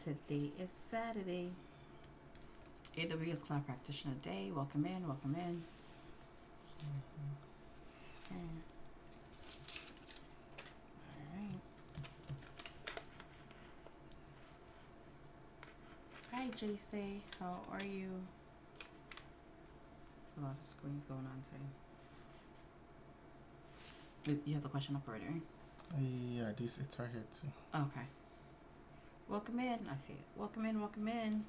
Today is Saturday. AWS Cloud Practitioner Day. Welcome in, welcome in. Okay. Alright. Hi JC, how are you? There's a lot of screens going on today. You have the question up already, right? Yeah, this it's right here too. Okay. Welcome in. I see it. Welcome in, welcome in.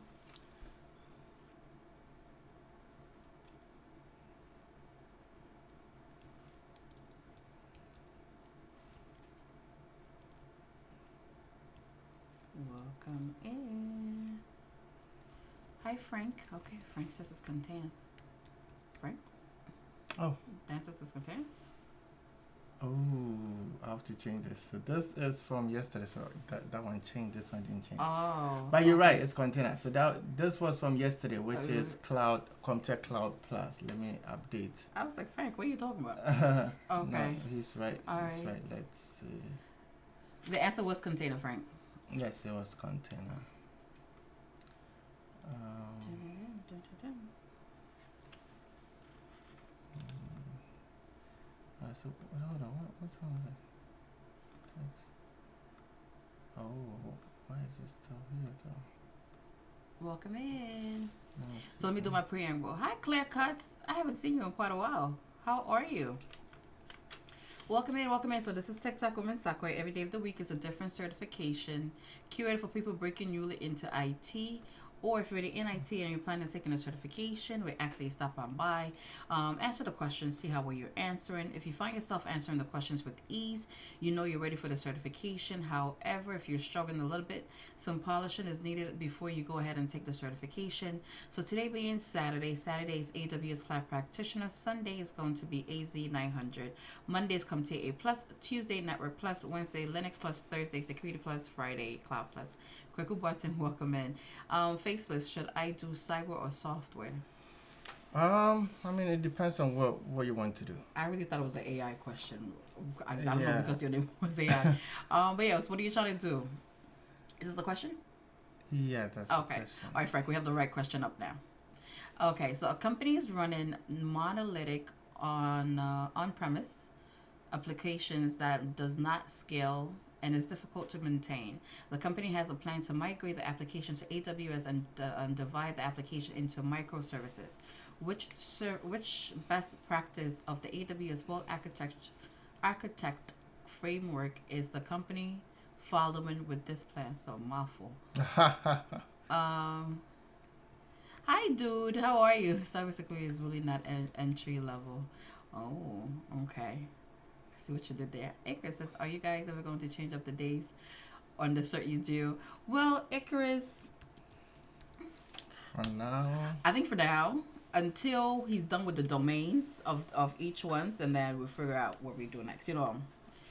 Welcome in. Hi, Frank. Okay, Frank says it's containers. Frank? Oh. Dan says it's containers? Oh, I have to change this. So this is from yesterday. So that one changed. This one didn't change. Oh. But you're right. It's container. So this was from yesterday, which is Cloud Comtech Cloud Plus. Let me update. I was like, Frank, what are you talking about? Okay. No, he's right. All he's right. right. Let's see. The answer was container, Frank. Yes, it was container. So hold on, which one was it? Text. Oh, why is it still here though? Welcome in. So let me do my preamble. Hi, Claire Cuts. I haven't seen you in quite a while. How are you? Welcome in, welcome in. So this is Tech Talk Women's Sakura. Every day of the week is a different certification curated for people breaking newly into IT. Or if you're already in IT and you're planning on taking a certification, we ask that you stop on by, answer the questions, see how well you're answering. If you find yourself answering the questions with ease, you know you're ready for the certification. However, if you're struggling a little bit, some polishing is needed before you go ahead and take the certification. So today being Saturday is AWS Cloud Practitioner. Sunday is going to be AZ 900. Mondays come to A Plus, Tuesday Network Plus, Wednesday Linux Plus, Thursday Security Plus, Friday Cloud Plus. Quick button, welcome in. Faceless, should I do cyber or software? I mean, it depends on what you want to do. I really thought it was an AI question. I don't know because your name was AI. But yes, what are you trying to do? Is this the question? Yeah, that's the question. All right, Frank, we have the right question up now. Okay, so a company is running monolithic on-premise applications that does not scale and is difficult to maintain. The company has a plan to migrate the application to AWS and divide the application into microservices. Which best practice of the AWS World Architect framework is the company following with this plan? So mouthful. Hi, dude. How are you? Cybersecurity is really not entry level. Oh, okay. See what you did there. Icarus says, are you guys ever going to change up the days on the cert you do? Well, Icarus, for now, I think for now, until he's done with the domains of each ones, and then we'll figure out what we do next. You know.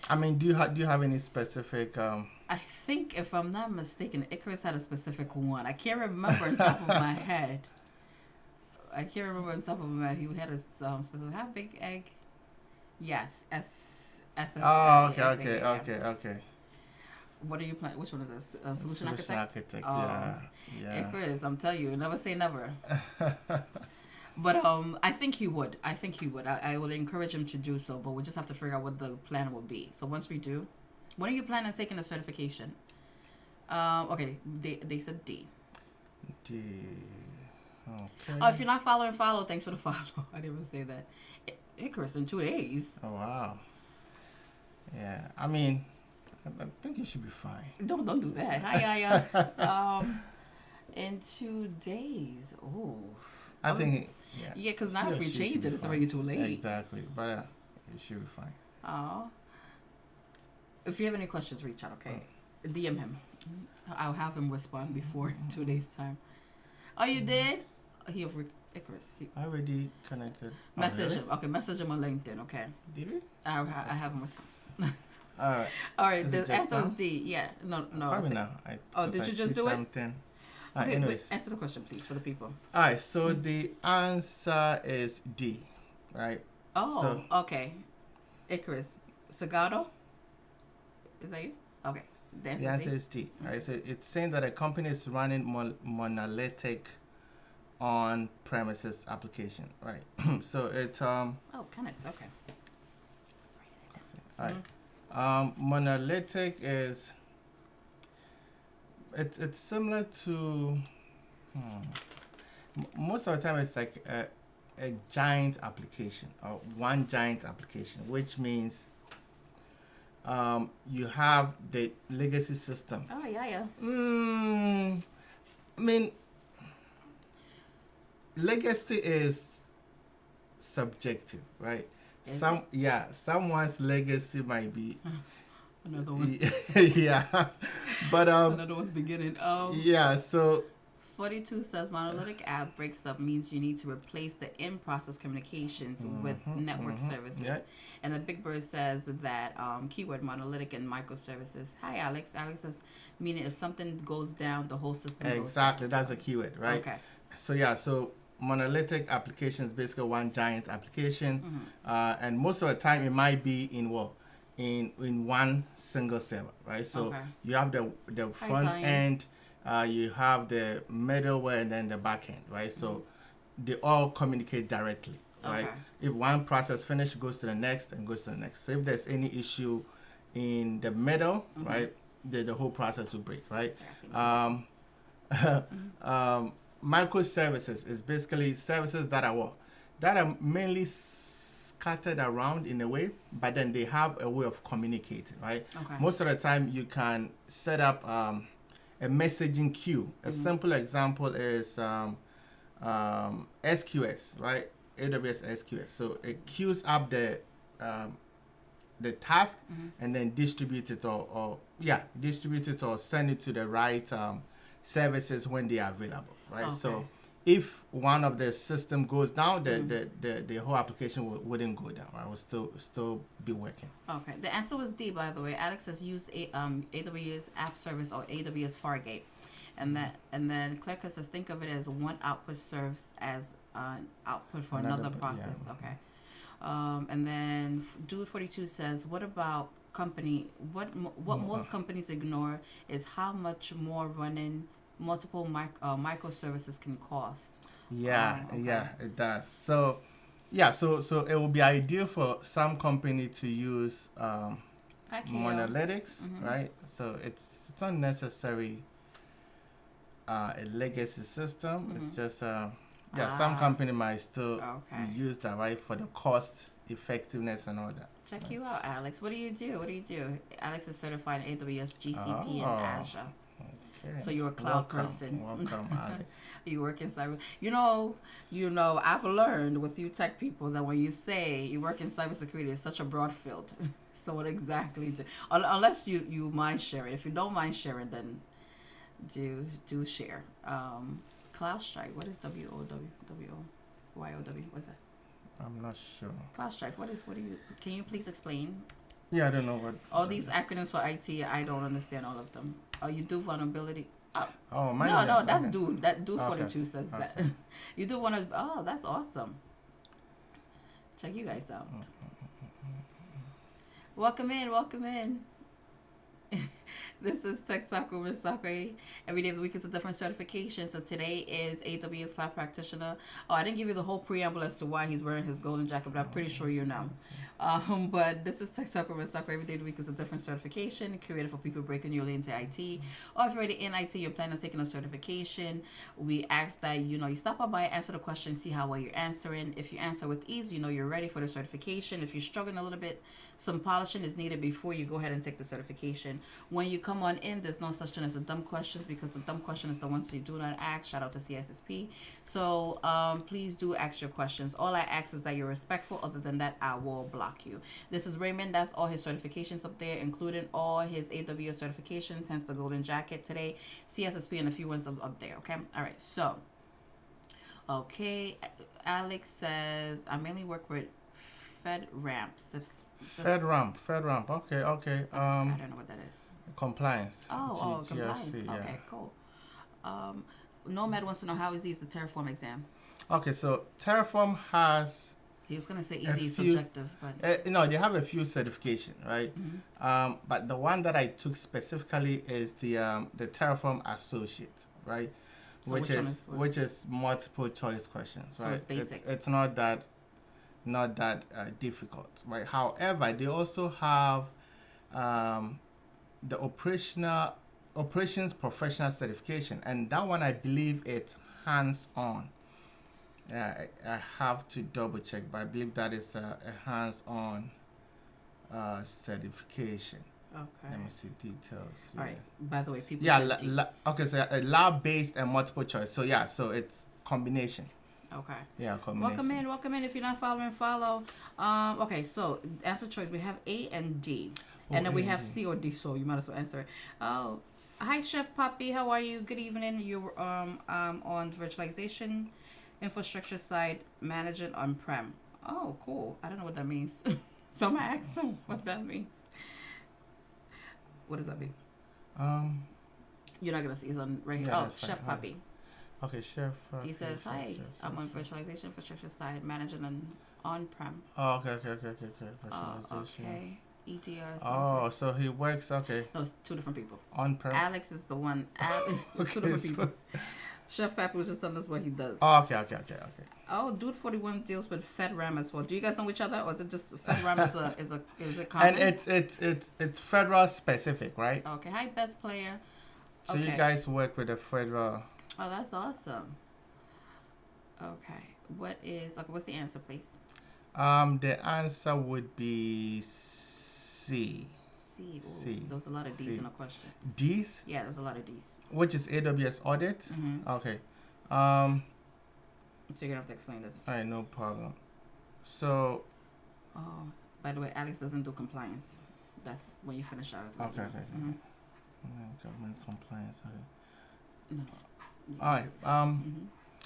I mean, do you have any specific? I think, if I'm not mistaken, Icarus had a specific one. I can't remember on top of my head. He had a specific. How big egg? Yes, SS. Oh, okay. What are you planning? Which one is this? Solution Architect. Yeah. Hey, Chris, I'm telling you, never say never. But I think he would. I would encourage him to do so, but we'll just have to figure out what the plan will be. So once we do, when are you planning on taking the certification? Okay, they said D. D. Okay. Oh, if you're not following, follow. Thanks for the follow. I didn't even say that. Icarus in 2 days. Oh wow. Yeah, I mean, I think you should be fine. Don't do that. Hi. In 2 days. Oh. I think. Yeah, because now if we change it, it's already too late. Exactly, but you should be fine. Oh. If you have any questions, reach out. Okay. DM him. I'll have him respond before 2 days time. Oh, you did? He over Icarus. I already connected. Message him. Okay, message him on LinkedIn. Okay. Did we? I have him respond. All right. The answer is D. Yeah. No. Probably now. Did you just do something? Okay, anyways. Answer the question, please, for the people. All right. So the answer is D, right? Oh. Okay. Icarus. Sagado. Is that you? Okay. The The answer is D. Right? So it's saying that a company is running monolithic on-premises application, right? So it Oh, kind of. Okay. all right. Monolithic is it's similar to most of the time it's like a giant application or one giant application, which means you have the legacy system. Oh yeah. I mean, legacy is subjective, right? Someone's legacy might be another one. yeah, but Another one's beginning. yeah. So 42 says monolithic app breaks up means you need to replace the in-process communications with network services. Yeah. And the Big Bird says that keyword monolithic and microservices. Hi, Alex. Alex says meaning if something goes down, the whole system goes exactly. down. That's a keyword, right? Okay. So yeah. So monolithic application is basically one giant application, and most of the time it might be in what in one single server, right? So you have the front end. You have the middleware and then the back end, right? So they all communicate directly, right? Okay. If one process finishes, goes to the next and goes to the next. So if there's any issue in the middle, right, the whole process will break, right? Microservices is basically services that are what? That are mainly scattered around in a way, but then they have a way of communicating, right? Okay. Most of the time you can set up a messaging queue. A simple example is SQS, right? AWS SQS. So it queues up the task and then distribute it or send it to the right services when they are available, right? Okay. So if one of the system goes down, the whole application wouldn't go down. Right? It will still be working. Okay. The answer was D, by the way. Alex says use AWS App Service or AWS Fargate, and then Claire says think of it as one output serves as an output for another process. Yeah. Okay. And then Dude 42 says, what about company? What most companies ignore is how much more running multiple microservices can cost. Yeah, it does. So it will be ideal for some company to use monolithics, right? So it's not necessary a legacy system. It's just some company might still use that, right, for the cost effectiveness and all that. Check you out, Alex. What do you do? Alex is certified in AWS GCP and Azure. Okay. So you're a cloud person. Welcome, Alex. You work in cyber. You know. I've learned with you tech people that when you say you work in cybersecurity, it's such a broad field. So what exactly unless you mind sharing. If you don't mind sharing, then do share. CloudStrike. What is WOYOW? What's that? I'm not sure. CloudStrike. Can you please explain? Yeah, I don't know what. All these acronyms for IT, I don't understand all of them. You do vulnerability. No, that's Dude. That Dude 42 says that. You do that's awesome. Check you guys out. Welcome in. This is Tech Talk with Ms. Sakwe. Every day of the week is a different certification. So today is AWS Cloud Practitioner. I didn't give you the whole preamble as to why he's wearing his golden jacket, but I'm pretty sure you know. But this is Tech Talk with Ms. Sakwe. Every day of the week is a different certification created for people breaking newly into IT. Or if you're already in IT, you're planning on taking a certification. We ask that you stop by, answer the question, see how well you're answering. If you answer with ease, you're ready for the certification. If you're struggling a little bit, some polishing is needed before you go ahead and take the certification. When you come on in, there's no such thing as the dumb questions, because the dumb question is the ones you do not ask. Shout out to CSSP. So please do ask your questions. All I ask is that you're respectful. Other than that, I will block you. This is Raymond. That's all his certifications up there, including all his AWS certifications, hence the golden jacket today, CSSP, and a few ones up there. Okay. All right. So, okay. Alex says, I mainly work with FedRAMP. FedRAMP. Okay. I don't know what that is. Compliance. Compliance. GRC, okay, cool. Nomad wants to know how easy is the Terraform exam. Okay, so Terraform has He was gonna say easy is subjective, but no, they have a few certification, right? But the one that I took specifically is the Terraform Associate, right? So which is multiple choice questions, right? So it's basic. It's not that difficult, right? However, they also have the operations professional certification, and that one I believe it's hands-on. I have to double check, but I believe that is a hands-on certification. Okay. Let me see details. All right. By the way, people. Yeah. Okay. So a lab-based and multiple choice. So yeah. So it's combination. Okay. Yeah, combination. Welcome in. If you're not following, follow. Okay. So answer choice. We have A and D, and then we have C or D. So you might as well answer it. Oh, hi, Chef Poppy. How are you? Good evening. You're on virtualization, infrastructure side, managing on-prem. Oh, cool. I don't know what that means. So I'm gonna ask him what that means. What does that mean? You're not gonna see his on right here. Yeah, oh, Chef fine. Poppy. Okay, Chef. He says, "Hi, I'm on virtualization infrastructure side, managing on-prem." Oh, okay. Okay. EDR. Oh, so he works. Okay. No, it's two different people. On-prem. Alex is the one. It's two different people. Chef Poppy was just telling us what he does. Oh, okay. Oh, Dude 41 deals with FedRAM as well. Do you guys know each other, or is it just FedRAM is it common? And it's federal specific, right? Okay. Hi, best player. So okay. you guys work with the federal. Oh, that's awesome. Okay. What's the answer, please? The answer would be C. C. Ooh, C. There was a lot of D's C. in the question. D's? Yeah, there was a lot of D's. Which is AWS audit? Mm-hmm. Okay. So you're gonna have to explain this. All right, no problem. So. Oh, by the way, Alex doesn't do compliance. That's when you finish out. Okay. Mm-hmm. Government compliance. Okay. No. All right.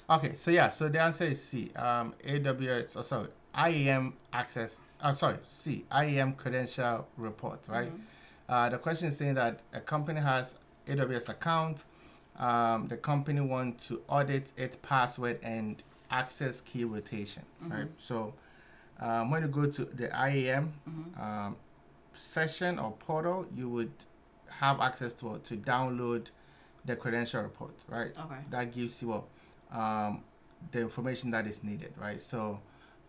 Okay. So yeah. So the answer is C. AWS. Oh, sorry. IAM access. C. IAM credential report. Right. The question is saying that a company has AWS account. The company wants to audit its password and access key rotation. Right. So when you go to the IAM session or portal, you would have access to download the credential report, right? Okay. That gives you the information that is needed, right? So,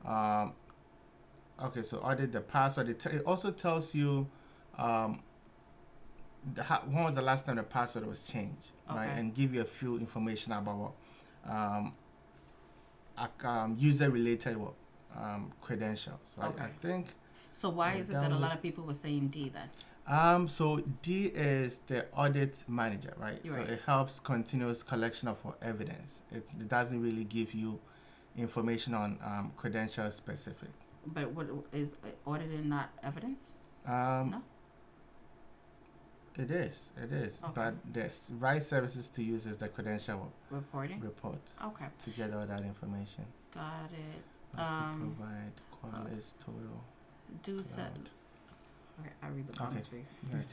okay, so audit the password. It also tells you when was the last time the password was changed, right? And give you a few information about user-related credentials, right? Okay. I think. So why is it that a lot of people were saying D then? So D is the audit manager, right? You're so right. it helps continuous collection of evidence. It doesn't really give you information on credentials specific. But what is auditing not evidence? No. It is. Okay. But the right services to use is the credential Reporting? report Okay. to get all that information. Got it. Provide quality total. Do said. Okay, I'll read the comments for you. Right.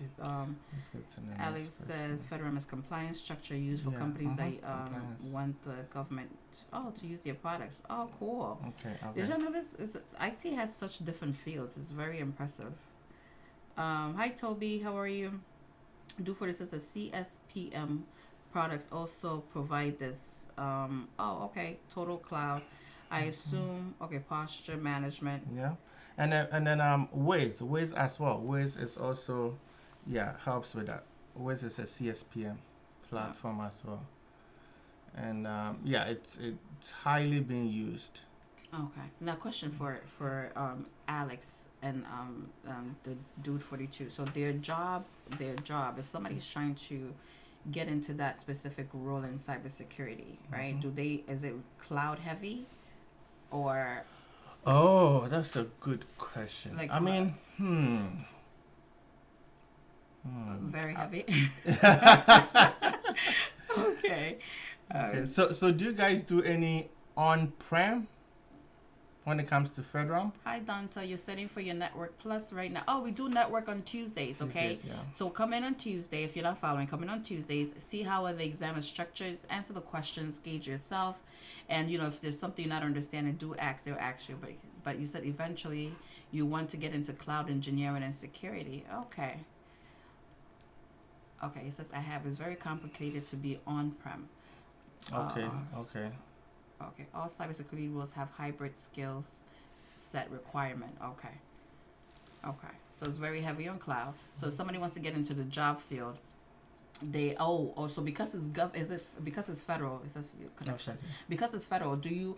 Alex Alex says FedRAM is compliance structure used for companies that want the government to use their products. Oh, cool. Okay. Did you know this? IT has such different fields. It's very impressive. Hi, Toby. How are you? Do for this is a CSPM products also provide this. Okay. Total cloud. I assume. Okay. Posture management. Yeah. And then Wiz as well. Wiz is also helps with that. Wiz is a CSPM platform as well. And it's highly being used. Okay. Now question for Alex and the Dude 42. So their job if somebody's trying to get into that specific role in cybersecurity, right? Is it cloud heavy or Oh, that's a good question. Like I mean, very heavy. Okay. So do you guys do any on-prem when it comes to federal. Hi, Danta. You're studying for your Network Plus right now. Oh, we do Network on Tuesdays, okay? Tuesdays, yeah. So come in on Tuesday. If you're not following, come in on Tuesdays. See how the exam is structured. Answer the questions. Gauge yourself. And, if there's something you're not understanding, do ask. They'll ask you. But you said eventually you want to get into cloud engineering and security. Okay. Okay, it says it's very complicated to be on-prem. Okay. Okay, all cybersecurity rules have hybrid skills set requirement. Okay, so it's very heavy on cloud. So if somebody wants to get into the job field, they so because it's because it's federal? It says connection. Okay. Because it's federal. Do you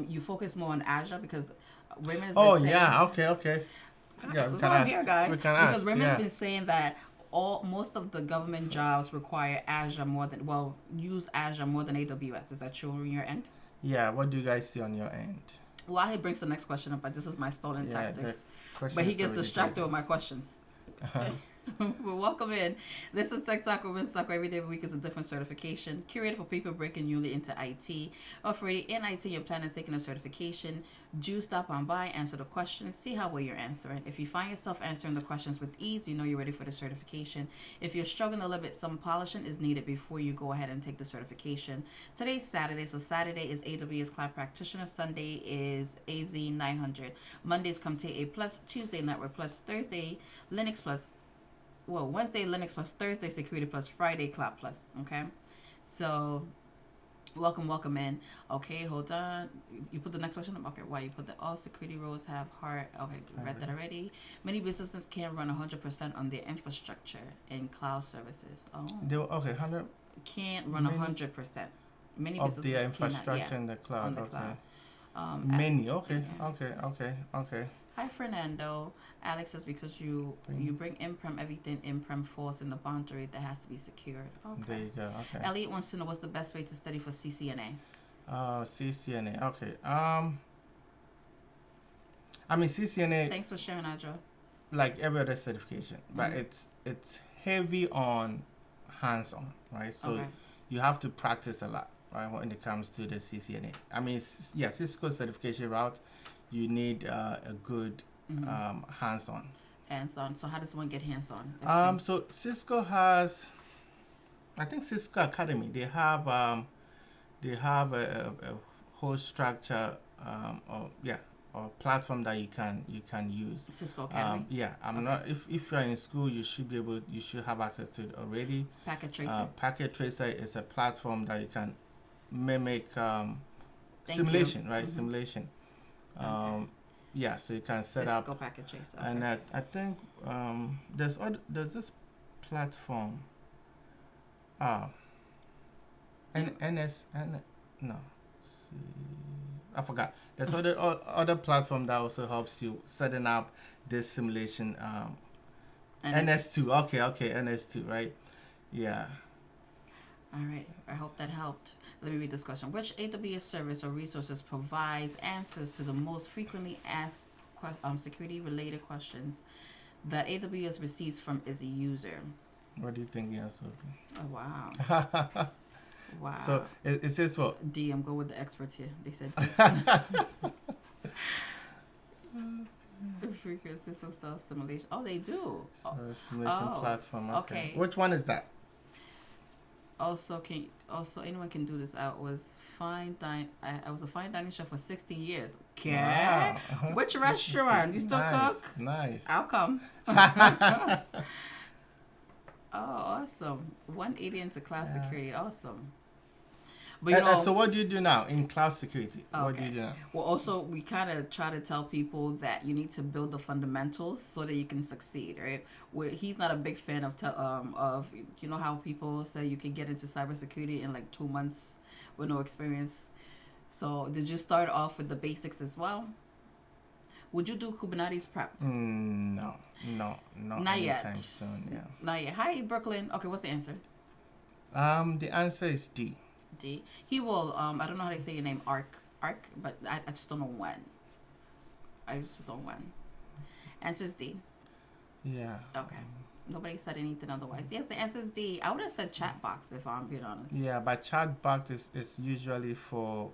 you focus more on Azure because Raymond has been saying, yeah, okay. Yeah, we can ask. Here, guys. We can because ask. Raymond's been saying that most of the government jobs require Azure use Azure more than AWS. Is that true on your end? Yeah. What do you guys see on your end? While he brings the next question up, but this is my stolen tactics. But he gets distracted with my questions. Well, welcome in. This is Tech Talk Women's Talk. Every day of the week is a different certification. Curated for people breaking newly into IT. If already in IT, you're planning on taking a certification, do stop on by, answer the questions, see how well you're answering. If you find yourself answering the questions with ease, you know you're ready for the certification. If you're struggling a little bit, some polishing is needed before you go ahead and take the certification. Today's Saturday, so Saturday is AWS Cloud Practitioner, Sunday is AZ 900, Mondays come to A+, Tuesday Network Plus, Thursday Linux Plus, Wednesday Linux Plus, Thursday Security Plus, Friday Cloud Plus. Okay, so welcome in. Okay, hold on. You put the next question up. Okay, why you put all security roles have hard? Okay, read that already. Many businesses can't run 100% on their infrastructure in cloud services. Oh, 100 can't run 100%. Many of businesses their infrastructure cannot, in the cloud. On the okay. cloud. Many. Okay. Yeah. Okay. Hi, Fernando. Alex says because you bring in-prem, everything in-prem falls in the boundary that has to be secured. Okay. There you go. Okay. Elliot wants to know what's the best way to study for CCNA. CCNA. Okay. CCNA. Thanks for sharing, Adra. Like every other certification, but it's heavy on hands-on, right? So you have to practice a lot, right? When it comes to the CCNA. Cisco certification route. You need a good hands-on. Hands-on. So how does one get hands-on? So Cisco has, I think Cisco Academy. They have a whole structure or platform that you can use. Cisco Academy. Not. If you're in school, you should have access to it already. Packet Tracer. Packet Tracer is a platform that you can mimic simulation, right? Simulation. So you can set Cisco up Packet Tracer. and I think there's this platform I forgot. There's other platform that also helps you setting up this simulation NS2. Okay, NS2, right? Yeah. All right. I hope that helped. Let me read this question. Which AWS service or resources provides answers to the most frequently asked security-related questions that AWS receives from its user? What do you think the answer would be? Oh, wow. Wow. So it says what? D. I'm going with the experts here. They said D. Frequency of cell simulation. Oh, they do. Simulation platform. Okay. Which one is that? Also, anyone can do this. I was a fine dining chef for 16 years. Okay. Wow. Which restaurant? You still cook? Nice. I'll come. Oh, awesome. 180 into cloud security. Awesome. But so what do you do now in cloud security? Okay. What do you do now? Well, also, we kind of try to tell people that you need to build the fundamentals so that you can succeed, right? He's not a big fan of how people say you can get into cybersecurity in like 2 months with no experience. So did you start off with the basics as well? Would you do Kubernetes prep? No, not anytime yet. soon. Yeah. Not yet. Hi, Brooklyn. Okay, what's the answer? The answer is D. D. He will. I don't know how to say your name. Arc. But I just don't know when. Answer is D. Yeah. Okay. Nobody said anything otherwise. Yes, the answer is D. I would have said chat box if I'm being honest. Yeah, but chat box is usually for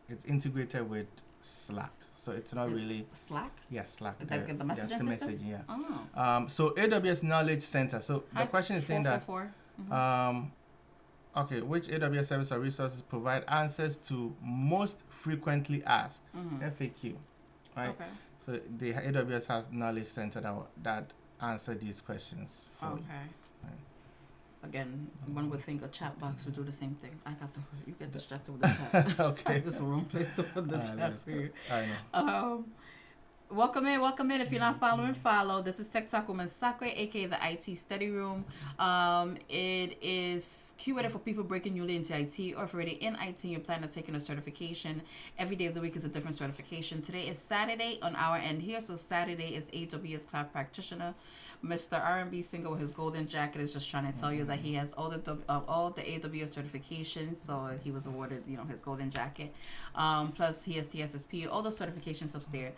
it's integrated with Slack. So it's not really Slack. Yeah, Slack. The messaging system. Yeah. Oh. So AWS Knowledge Center. So the question is saying that. Okay, which AWS service or resources provide answers to most frequently asked FAQ, right? Okay. So the AWS has Knowledge Center that answer these questions for you. Right. Again, one would think a chat box would do the same thing. You get distracted with the chat. Okay. This is the wrong place to put the chat for you. I know. Welcome in. If you're not following, follow. This is Tech Talk with Sakwe, aka the IT Study Room. It is Q&A for people breaking newly into IT, or if you're already in IT and you're planning on taking a certification. Every day of the week is a different certification. Today is Saturday on our end here, so Saturday is AWS Cloud Practitioner. Mr. R&B singer with his golden jacket is just trying to tell you that he has all the AWS certifications, so he was awarded, his golden jacket. Plus he has CSSP, all those certifications upstairs.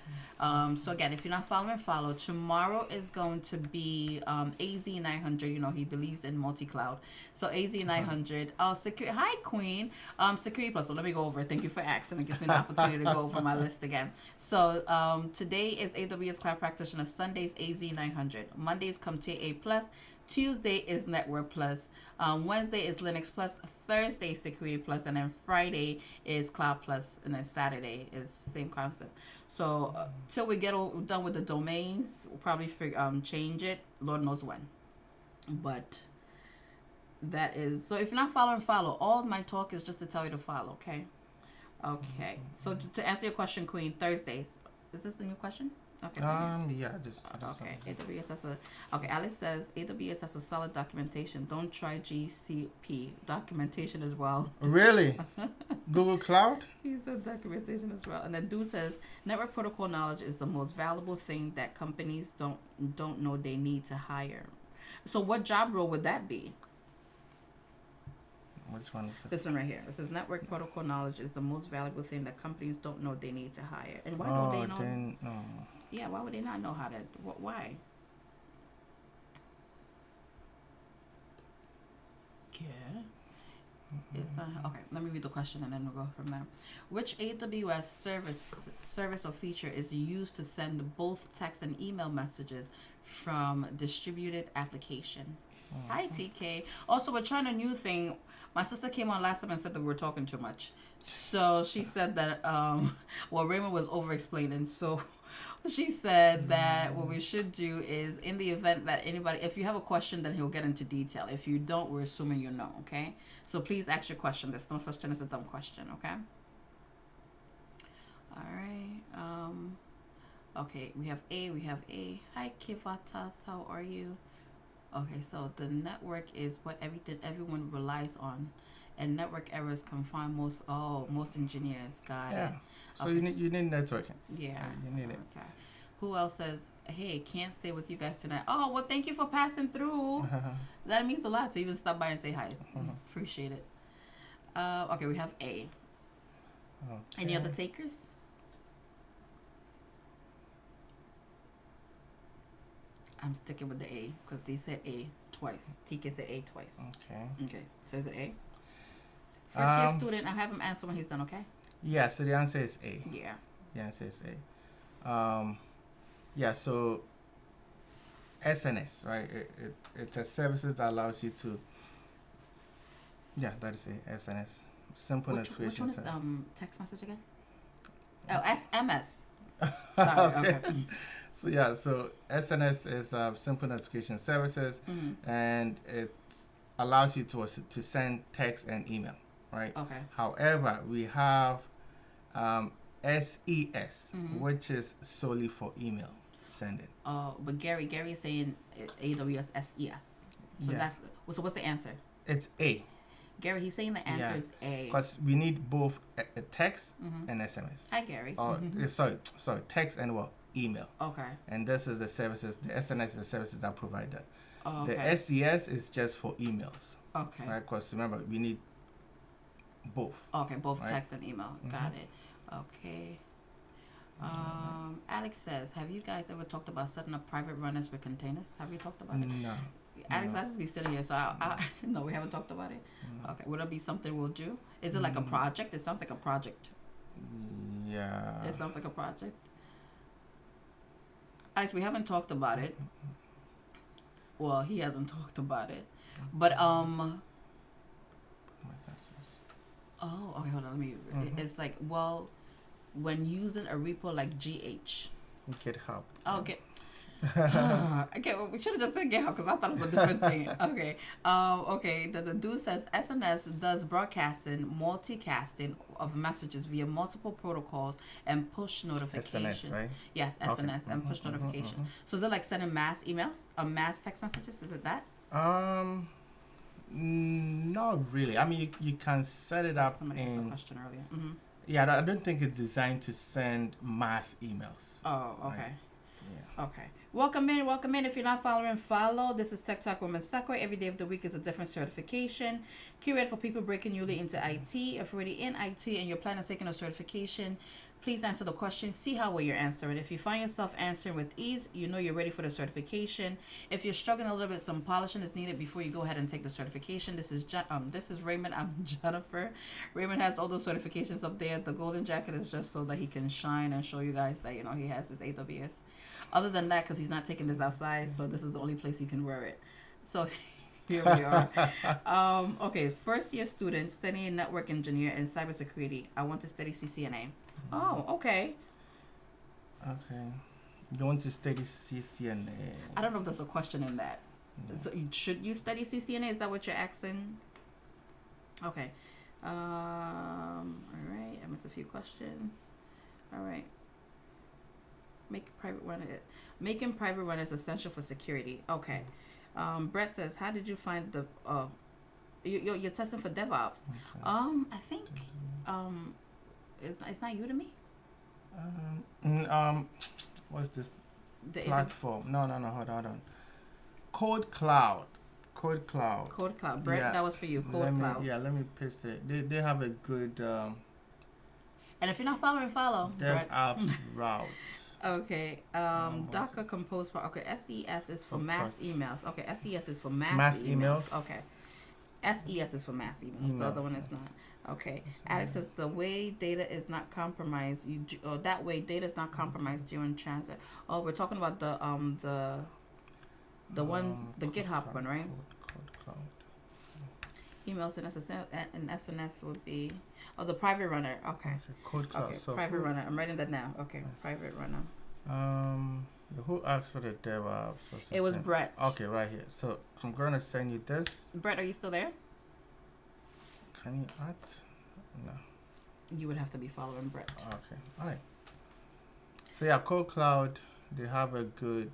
So again, if you're not following, follow. Tomorrow is going to be AZ900. He believes in multi-cloud. So AZ900. Security. Hi, Queen. Security Plus. So let me go over it. Thank you for asking. It gives me the opportunity to go over my list again. So today is AWS Cloud Practitioner. Sundays AZ900. Mondays come TA Plus. Tuesday is Network Plus. Wednesday is Linux Plus. Thursday Security Plus, and then Friday is Cloud Plus, and then Saturday is same concept. So till we get done with the domains, we'll probably change it. Lord knows when. But that is so. If you're not following, follow. All my talk is just to tell you to follow. Okay. Okay. So to answer your question, Queen, Thursdays. Is this the new question? Okay. Yeah. Okay. AWS has Okay. Alice says AWS has a solid documentation. Don't try GCP documentation as well. Really? Google Cloud? He said documentation as well. And then Dude says network protocol knowledge is the most valuable thing that companies don't know they need to hire. So what job role would that be? Which one is it? This one right here. It says network protocol knowledge is the most valuable thing that companies don't know they need to hire. And why don't they know? No. Yeah, why would they not know how to? Why? Yeah. Yes. Okay. Let me read the question and then we'll go from there. Which AWS service or feature is used to send both text and email messages from distributed application? Hi, TK. Also, we're trying a new thing. My sister came on last time and said that we were talking too much. So she said that, Raymond was over-explaining. So she said that what we should do is, in the event that if you have a question, then he'll get into detail. If you don't, we're assuming you know, okay? So please ask your question. There's no such thing as a dumb question, okay? All right. Okay, we have A. Hi, Kivatas. How are you? Okay, so the network is what everyone relies on, and network errors confine most engineers. Got it. So okay. you need networking. Yeah, you need it. Okay. Who else says, "Hey, can't stay with you guys tonight"? Oh, well, thank you for passing through. That means a lot to even stop by and say hi. Appreciate it. Okay, we have A. Okay. Any other takers? I'm sticking with the A because they said A twice. TK said A twice. Okay. Says it A. First year student, I have him answer when he's done, okay? Yeah, so the answer is A. Yeah. The answer is A. Yeah, so SNS, right? It's a services that allows you to. Yeah, that is A. SNS. Simple notification. Which one is text message again? Oh, SMS. Sorry. Okay. So SNS is simple notification services, and it allows you to send text and email, right? Okay. However, we have SES, which is solely for email sending. Oh, but Gary is saying AWS SES. So so what's the answer? It's A. Gary, he's saying the answer is A. Because we need both a text and SMS. Hi, Gary. Sorry, text and email. Okay. And this is the services, the SNS is the services that provide that. Oh, okay. The SES is just for emails. Okay. Right, because remember, we need both. Okay, both text and email. Got it. Okay. Alex says, have you guys ever talked about setting up private runners with containers? Have you talked about it? No. Alex, I just be sitting here, so no, we haven't talked about it. No. Okay, would it be something we'll do? Is it like a project? It sounds like a project. Yeah, Yeah. It sounds like a project. Alex, we haven't talked about it. Well, he hasn't talked about it. But My glasses. oh, okay, hold on. Let me. It's like, well, when using a repo like GH. GitHub. Oh, okay. Okay, well, we should have just said GitHub because I thought it was a different thing. Okay. Okay. The dude says SNS does broadcasting, multicasting of messages via multiple protocols and push notification. SNS, right? Yes, SNS and push notification. So is it like sending mass emails, mass text messages? Is it that? Not really. I mean, you can set it up. Somebody asked a question earlier. Yeah, I don't think it's designed to send mass emails. Oh, okay. Right? Yeah. Okay. Welcome in, welcome in. If you're not following, follow. This is Tech Talk Women Sakura. Every day of the week is a different certification. Curated for people breaking newly into IT. If you're already in IT and you're planning on taking a certification, please answer the question. See how well you're answering. If you find yourself answering with ease, you know you're ready for the certification. If you're struggling a little bit, some polishing is needed before you go ahead and take the certification. This is Raymond. I'm Jennifer. Raymond has all those certifications up there. The golden jacket is just so that he can shine and show you guys that he has his AWS. Other than that, because he's not taking this outside, so this is the only place he can wear it. So here we are. Okay, first year student studying network engineer and cybersecurity. I want to study CCNA. Oh, okay. Okay. You want to study CCNA? I don't know if there's a question in that. No. So should you study CCNA? Is that what you're asking? Okay. All right. I missed a few questions. All right. Making private run is essential for security. Okay. Brett says, how did you find the you're testing for DevOps? Okay. I think it's not Udemy. What's this The platform? No. Hold on. Code Cloud. Code Cloud. Brett, Yeah. that was for you. Cloud. Yeah, let me paste it. They have a good And if you're not following, follow. DevOps route. Okay. Docker Compose. Okay. SES is for mass emails. Okay. SES is for mass emails. Okay. SES is for mass emails. The other one is not. Okay. Alex says the way data is not compromised. That way data is not compromised during transit. Oh, we're talking about the GitHub one, right? Code Cloud. Emails and SNS would be the private runner. Okay. Code Cloud. Okay. So Private runner. I'm writing that now. Okay. Private runner. Who asked for the DevOps? It was Brett. Okay, right here. So I'm gonna send you this. Brett, are you still there? Can you add? No. You would have to be following Brett. Okay. All right. So yeah, Code Cloud. They have a good.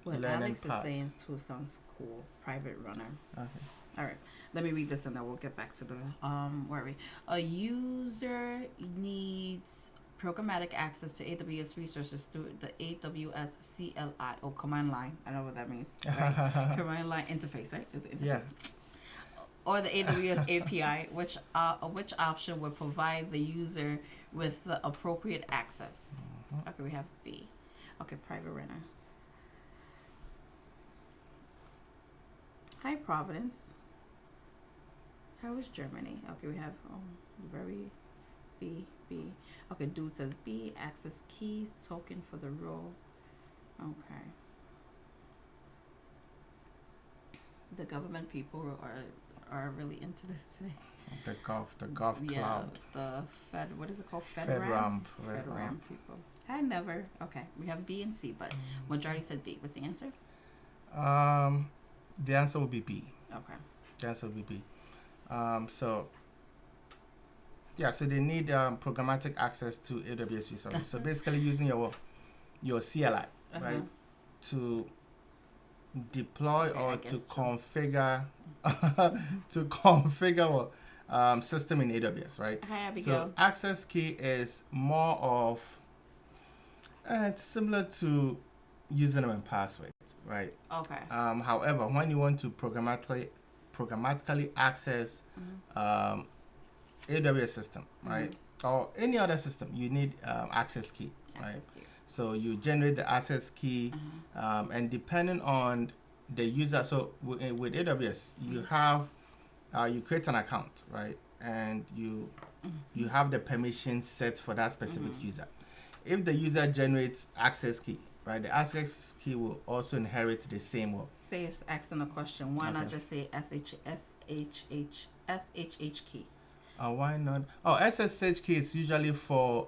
What learning Alex is path. saying sounds cool. Private runner. Okay. All right. Let me read this and then we'll get back to the where are we? A user needs programmatic access to AWS resources through the AWS CLI or command line. I know what that means. Right? Command line interface, right? Is it interface? Yeah. Or the AWS API, which option would provide the user with the appropriate access. Okay, we have B. Okay, private runner. Hi, Providence. How is Germany? Okay, we have very B. Okay, dude says B, access keys, token for the role. Okay. The government people are really into this today. The Gov Yeah, Cloud. the Fed, what is it called? FedRAMP. FedRAMP people. I never. Okay, we have B and C, but majority said B. What's the answer? The answer will be B. Okay. The answer will be B. So they need programmatic access to AWS resources. So basically using your CLI, right, to deploy or to configure system in AWS, right? Hi, Abigail. So access key is more of it's similar to username and password, right? Okay. However, when you want to programmatically access AWS system, right, or any other system, you need access key, right? Access key. So you generate the access key, and depending on the user, so with AWS, you have you create an account, right, and you you have the permission set for that specific user. If the user generates access key, right, the access key will also inherit the same one. Say it's asking a question. Why not just say SSH key? Why not? Oh, SSH key is usually for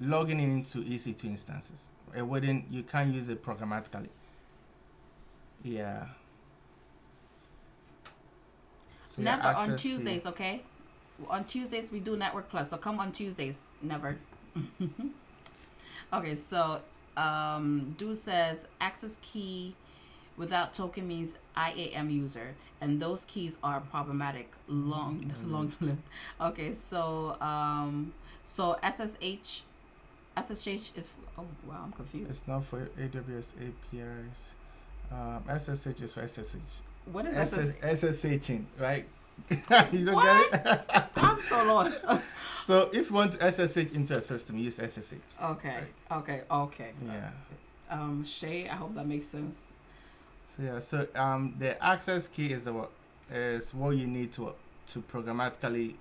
logging into EC2 instances. You can't use it programmatically. Yeah. So never on Tuesdays, okay? On Tuesdays we do Network Plus, so come on Tuesdays. Never. Okay, so Dude says access key without token means IAM user, and those keys are problematic, long lived. Okay, so so SSH is, oh wow, I'm confused. It's not for AWS APIs. SSH is for SSH. What is SSHing, right? You don't what? get it? I'm so lost. So if you want to SSH into a system, use SSH. Okay. Right? Okay. Yeah. Shay, I hope that makes sense. So the access key is what you need to programmatically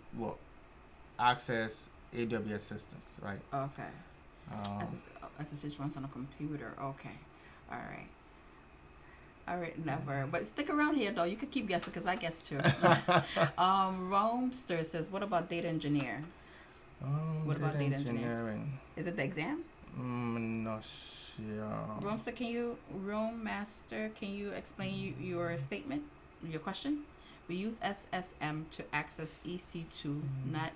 access AWS systems, right? Okay. SSH runs on a computer. Okay. All right, never. But stick around here, though. You could keep guessing because I guess too. Romester says, what about data engineer? What about data engineering? Is it the exam? Not sure. Roommaster, can you explain your statement, your question? We use SSM to access EC2, not...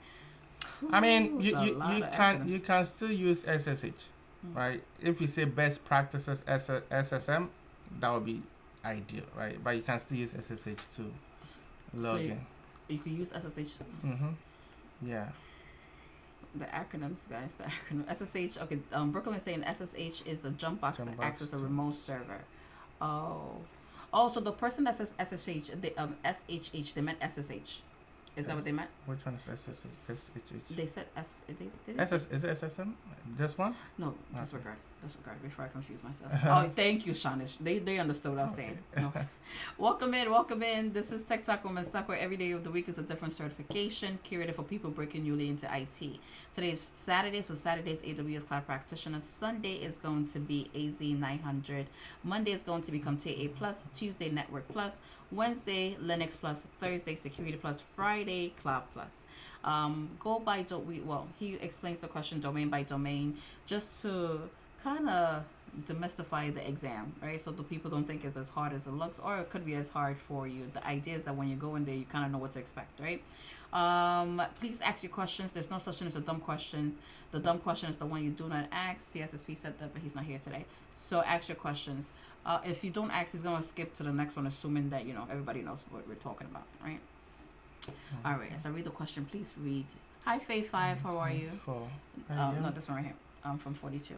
I mean, you can still use SSH, right? If you say best practices SSM, that would be ideal, right? But you can still use SSH to log in. You can use SSH. Yeah. The acronyms, guys. The acronym SSH. Okay. Brooklyn is saying SSH is a jump box to access a remote server. Oh. So the person that says SSH, they SHH, they meant SSH. Is that what they meant? Which one is SSH? They said Is it SSM? This one? No, disregard before I confuse myself. Oh, thank you, Shanish. They understood what I was saying. Okay. Welcome in. This is Tech Talk Women's Talk, where every day of the week is a different certification curated for people breaking newly into IT. Today is Saturday, so Saturday is AWS Cloud Practitioner. Sunday is going to be AZ 900. Monday is going to become TA Plus. Tuesday, Network Plus. Wednesday, Linux Plus. Thursday, Security Plus. Friday, Cloud Plus. Go by he explains the question domain by domain just to kind of demystify the exam, right? So the people don't think it's as hard as it looks, or it could be as hard for you. The idea is that when you go in there, you kind of know what to expect, right? Please ask your questions. There's no such thing as a dumb question. The dumb question is the one you do not ask. CSSP said that, but he's not here today. So ask your questions. If you don't ask, he's going to skip to the next one, assuming that, everybody knows what we're talking about, right? All right, as I read the question, please read. Hi, Faye 5, how are you? No, this one right here. I'm from 42.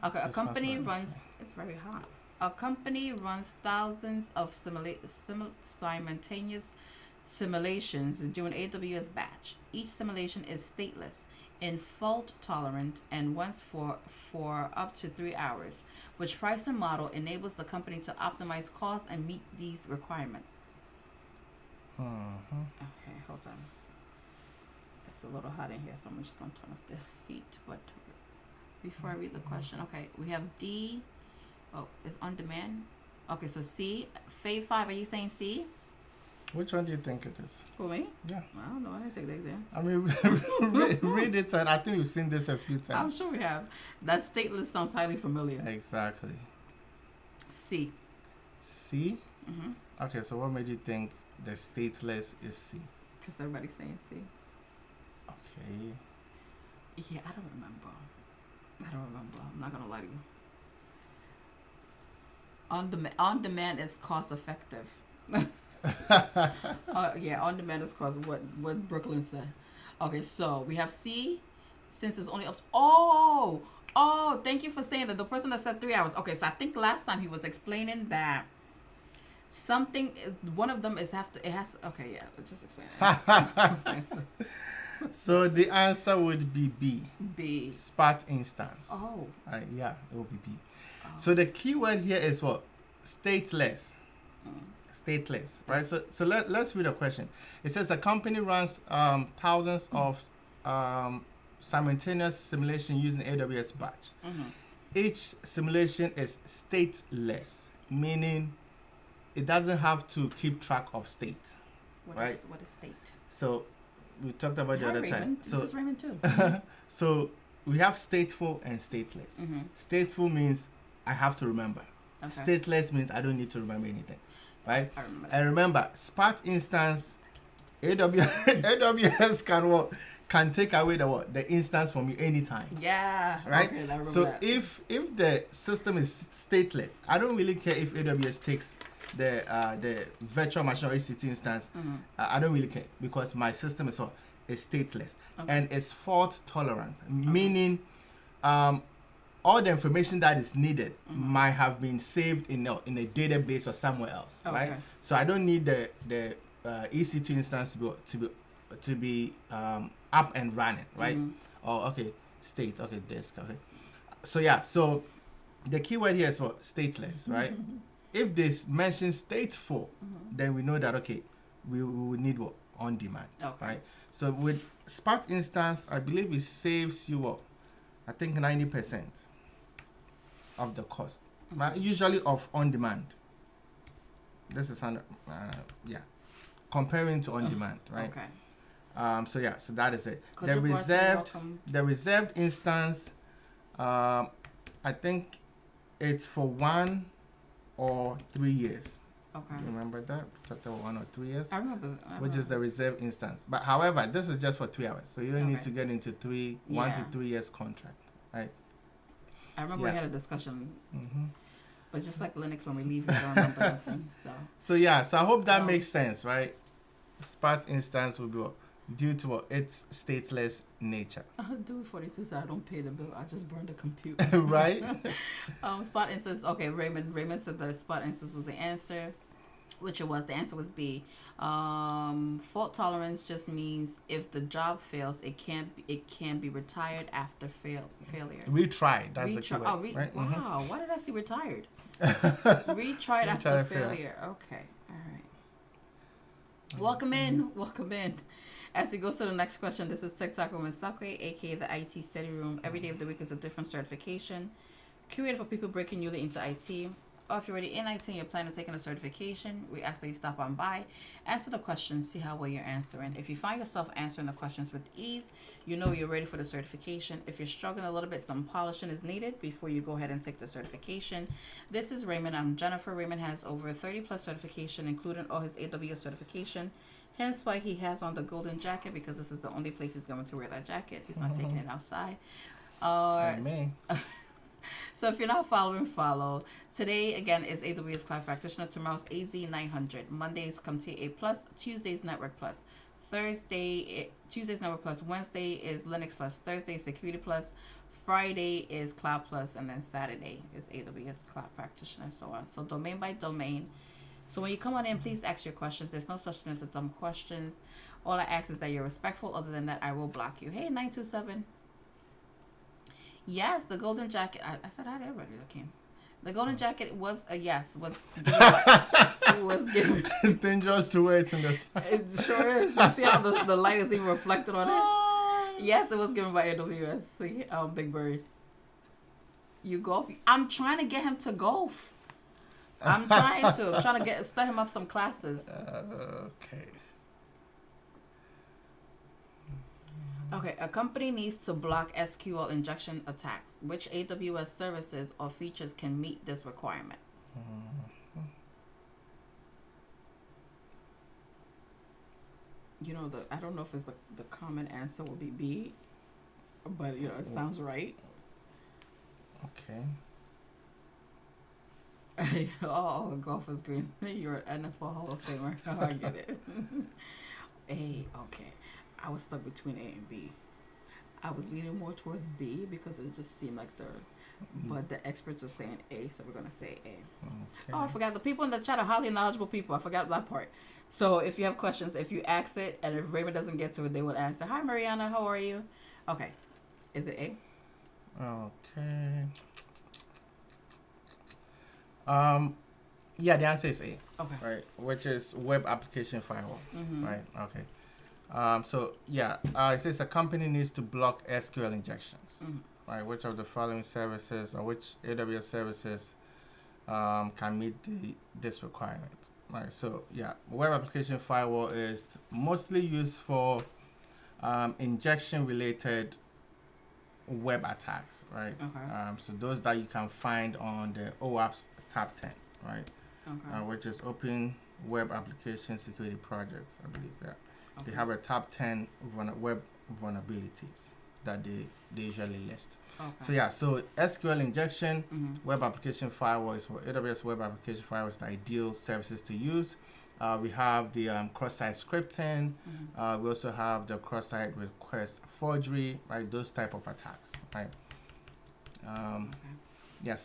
Okay, a company runs, it's very hot. A company runs thousands of simultaneous simulations during AWS batch. Each simulation is stateless and fault tolerant and runs for up to 3 hours. Which pricing model enables the company to optimize costs and meet these requirements? Okay, hold on. It's a little hot in here, so I'm just going to turn off the heat. But before I read the question, okay, we have D. Oh, it's on demand. Okay, so C. Faye 5, are you saying C? Which one do you think it is? For me? Yeah. I don't know. I didn't take the exam. I mean, read it, and I think we've seen this a few times. I'm sure we have. That stateless sounds highly familiar. Exactly. C. C? Okay, so what made you think the stateless is C? Because everybody's saying C. Okay. Yeah, I don't remember. I'm not going to lie to you. On demand is cost effective. On demand is cost. What Brooklyn said. Okay, so we have C. Since it's only up to... Oh, thank you for saying that. The person that said 3 hours. Okay, so I think last time he was explaining that one of them okay, yeah, just explain it. So the answer would be B. Spark instance. Oh. Yeah, it will be B. So the keyword here is what? Stateless. Stateless, right? So let's read a question. It says a company runs thousands of simultaneous simulation using AWS batch. Each simulation is stateless, meaning it doesn't have to keep track of state. What is state? So we talked about the other time. So this is Raymond too. So we have stateful and stateless. Stateful means I have to remember. Okay. Stateless means I don't need to remember anything, right? I remember that. And remember, Spark instance, AWS can take away the instance from you anytime. Yeah. Right. Okay, I remember so that. if the system is stateless, I don't really care if AWS takes the virtual machine or EC2 instance. I don't really care because my system is stateless, and it's fault tolerant, meaning all the information that is needed might have been saved in a database or somewhere else, right? So I don't need the EC2 instance to be up and running, right? State, disk, so the keyword here is for stateless, right? If this mentions stateful, then we know that we will need on demand, right? So with Spark instance, I believe it saves you I think 90% of the cost, usually of on demand. This is comparing to on demand, right? So that is it. The reserved instance, I think it's for 1 or 3 years. Okay. Do you remember that? Talked about 1 or 3 years. I remember. Which is the reserved instance. But however, this is just for 3 hours, so you don't need to get into 1 to 3 years contract, right? I remember we had a discussion. But just like Linux, when we leave, we don't remember nothing. So I hope that makes sense, right? Spark instance will be due to its stateless nature. I'll do it 42 so I don't pay the bill. I just burn the computer. Right? Spot instance. Okay, Raymond said the spot instance was the answer, which it was. The answer was B. Fault tolerance just means if the job fails, it can be retired after failure. Retried. That's the keyword. Right? Wow. Why did I see retired? Retried after failure. Okay. All right. Welcome in. As we go to the next question, this is TikTok Woman Sakwe, aka the IT Study Room. Every day of the week is a different certification, curated for people breaking newly into IT. Or if you're already in IT and you're planning on taking a certification, we ask that you stop on by, answer the questions, see how well you're answering. If you find yourself answering the questions with ease, you know you're ready for the certification. If you're struggling a little bit, some polishing is needed before you go ahead and take the certification. This is Raymond. I'm Jennifer. Raymond has over 30 plus certification, including all his AWS certification. Hence why he has on the golden jacket, because this is the only place he's going to wear that jacket. He's not taking it outside. So if you're not following, follow. Today, again, is AWS Cloud Practitioner. Tomorrow's AZ 900. Mondays come TA Plus. Tuesdays Network Plus. Tuesdays Network Plus. Wednesday is Linux Plus. Thursday is Security Plus. Friday is Cloud Plus. And then Saturday is AWS Cloud Practitioner, and so on. So domain by domain. So when you come on in, please ask your questions. There's no such thing as a dumb questions. All I ask is that you're respectful. Other than that, I will block you. Hey, 927. Yes, the golden jacket. I said hi to everybody that came. The golden jacket was a yes. Was given. It's dangerous to wear it in the sun. It sure is. You see how the light is even reflected on it? Yes, it was given by AWS. Big Bird. You golf? I'm trying to get him to golf. I'm trying to set him up some classes. Okay, a company needs to block SQL injection attacks. Which AWS services or features can meet this requirement? I don't know if it's the common answer will be B, but it sounds right. Okay. Oh, golf is green. You're an NFL Hall of Famer. Oh, I get it. A, okay. I was stuck between A and B. I was leaning more towards B because it just seemed like but the experts are saying A, so we're going to say A. Okay. Oh, I forgot. The people in the chat are highly knowledgeable people. I forgot that part. So if you have questions, if you ask it, and if Raymond doesn't get to it, they will answer. Hi, Mariana. How are you? Okay. Is it A? Okay. Yeah, the answer is A. Okay. Right, which is web application firewall. Mm-hmm. Right. Okay. So yeah, it says a company needs to block SQL injections. Mm-hmm. Right. Which of the following services or which AWS services can meet this requirement? Right. So yeah, web application firewall is mostly used for injection-related web attacks. Right. Okay. So those that you can find on the OWASP Tab 10. Right. Okay. Which is Open Web Application Security Projects, I believe. Yeah. Okay. They have a top 10 web vulnerabilities that they usually list. Okay. So yeah, so SQL injection, Mm-hmm. web application firewall is for AWS web application firewall is the ideal services to use. We have the cross-site scripting. Mm-hmm. We also have the cross-site request forgery, right? Those type of attacks, right? Okay. Yeah,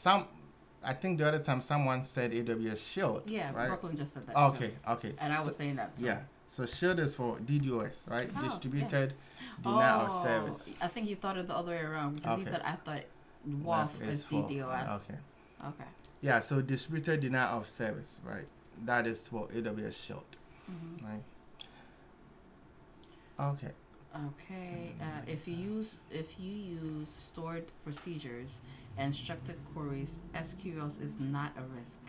I think the other time someone said AWS Shield. Yeah, right? Brooklyn just said that. Okay, too. okay. And I was saying that too. Yeah. So Shield is for DDoS, right? Oh, Distributed denial of service. I think you thought it the other way around because I thought WAF is DDoS. Okay. Okay. Yeah, so distributed denial of service, right? That is for AWS Shield, Mm-hmm. right? Okay. Okay. If you use stored procedures and structured queries, SQL is not a risk.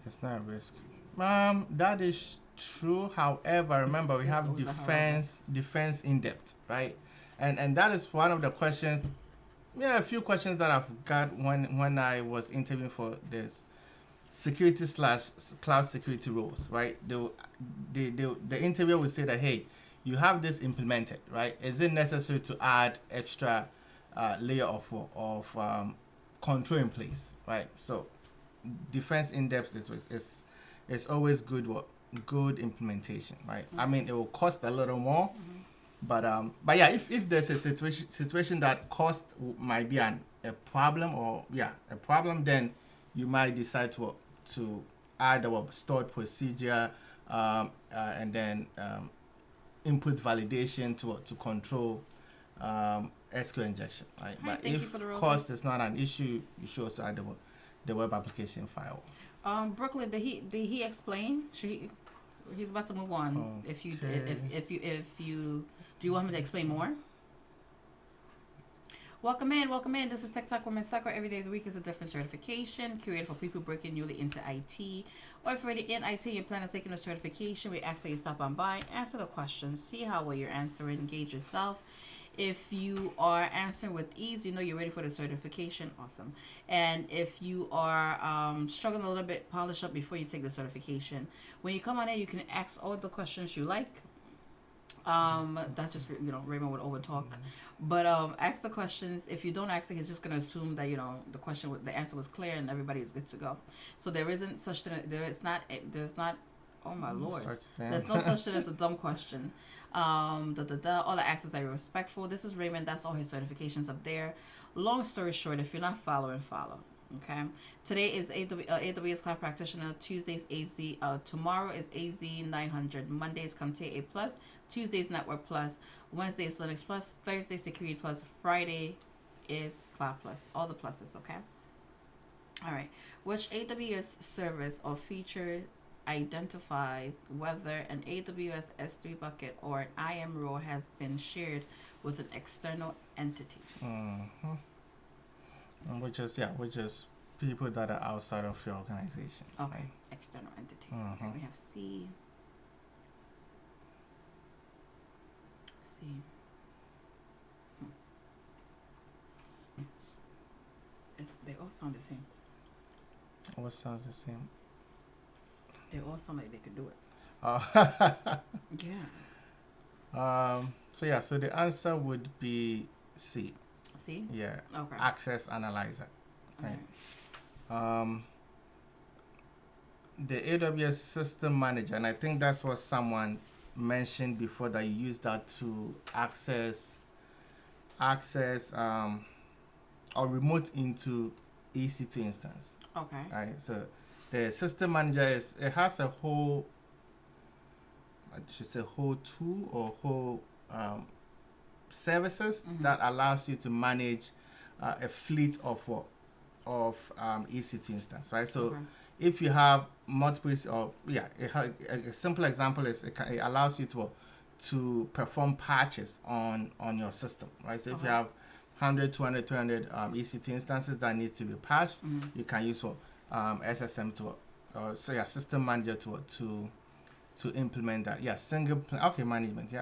It's not a risk. That is true. However, remember we have defense in depth, right? And that is one of the questions. Yeah, a few questions that I've got when I was interviewing for this security / cloud security roles, right? The interviewer will say that, hey, you have this implemented, right? Is it necessary to add extra layer of control in place, right? So defense in depth is always good implementation, right? Mm-hmm. I mean, it will cost a little more, Mm-hmm. but yeah, if there's a situation that cost might be a problem a problem, then you might decide to add a stored procedure and then input validation to control SQL injection, right? Hi, But if cost is not an issue, you should also add the web application firewall. Brooklyn, did he explain? He's about to move on. Okay. If you do you want him to explain more? Welcome in. This is Tech Talk Women's Soccer. Every day of the week is a different certification created for people breaking newly into IT. Or if you're already in IT and you plan on taking a certification, we ask that you stop on by, answer the questions, see how well you're answering, engage yourself. If you are answering with ease, you know you're ready for the certification. Awesome. And if you are struggling a little bit, polish up before you take the certification. When you come on in, you can ask all the questions you like. That's just, Raymond would over talk. But ask the questions. If you don't ask it, he's just gonna assume that the answer was clear and everybody is good to go. So there isn't such thing. There's not. Oh my lord. There's no such thing as a dumb question. All the access are respectful. This is Raymond. That's all his certifications up there. Long story short, if you're not following, follow. Okay. Today is AWS Cloud Practitioner. Tuesday's AZ. Tomorrow is AZ 900. Mondays Comte A Plus. Tuesday's Network Plus. Wednesday is Linux Plus. Thursday Security Plus. Friday is Cloud Plus. All the pluses. Okay. All right. Which AWS service or feature identifies whether an AWS S3 bucket or an IAM role has been shared with an external entity? Mm-hmm. Which is people that are outside of your organization. Okay, right? External entity. Mm-hmm. Okay, we have C. They all sound the same. What sounds the same? They all sound like they could do it. Yeah. So the answer would be C. C? Yeah. Okay. Access Analyzer. Right. Okay. The AWS System Manager, and I think that's what someone mentioned before, that you use that to access or remote into EC2 instance. Okay. Right. So the System Manager has a whole, I should say, whole tool or whole services that allows you to manage a fleet of EC2 instance, right? So if you have multiple, or a simple example is it allows you to perform patches on your system, right? So if you have 100, 200, 300 EC2 instances that need to be patched, you can use SSM system manager to implement that. Management,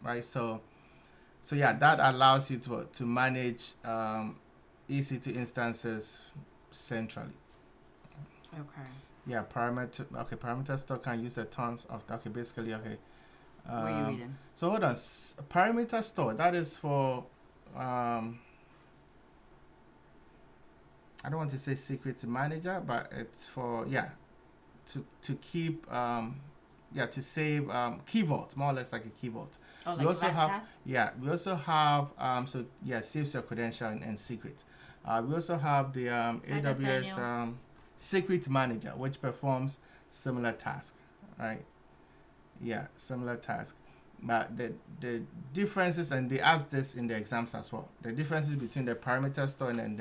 right? So that allows you to manage EC2 instances centrally. Okay. Yeah, parameter store can use a tons of basically. What are you reading? So hold on, parameter store, that is for I don't want to say secret manager, but it's for to keep to save key vault, more or less like a key vault. Oh, we like also LastPass? we also have saves your credential and secret. We also have the AWS secret manager, which performs similar task, right? Yeah, similar task. But the differences, and they ask this in the exams as well, the differences between the parameter store and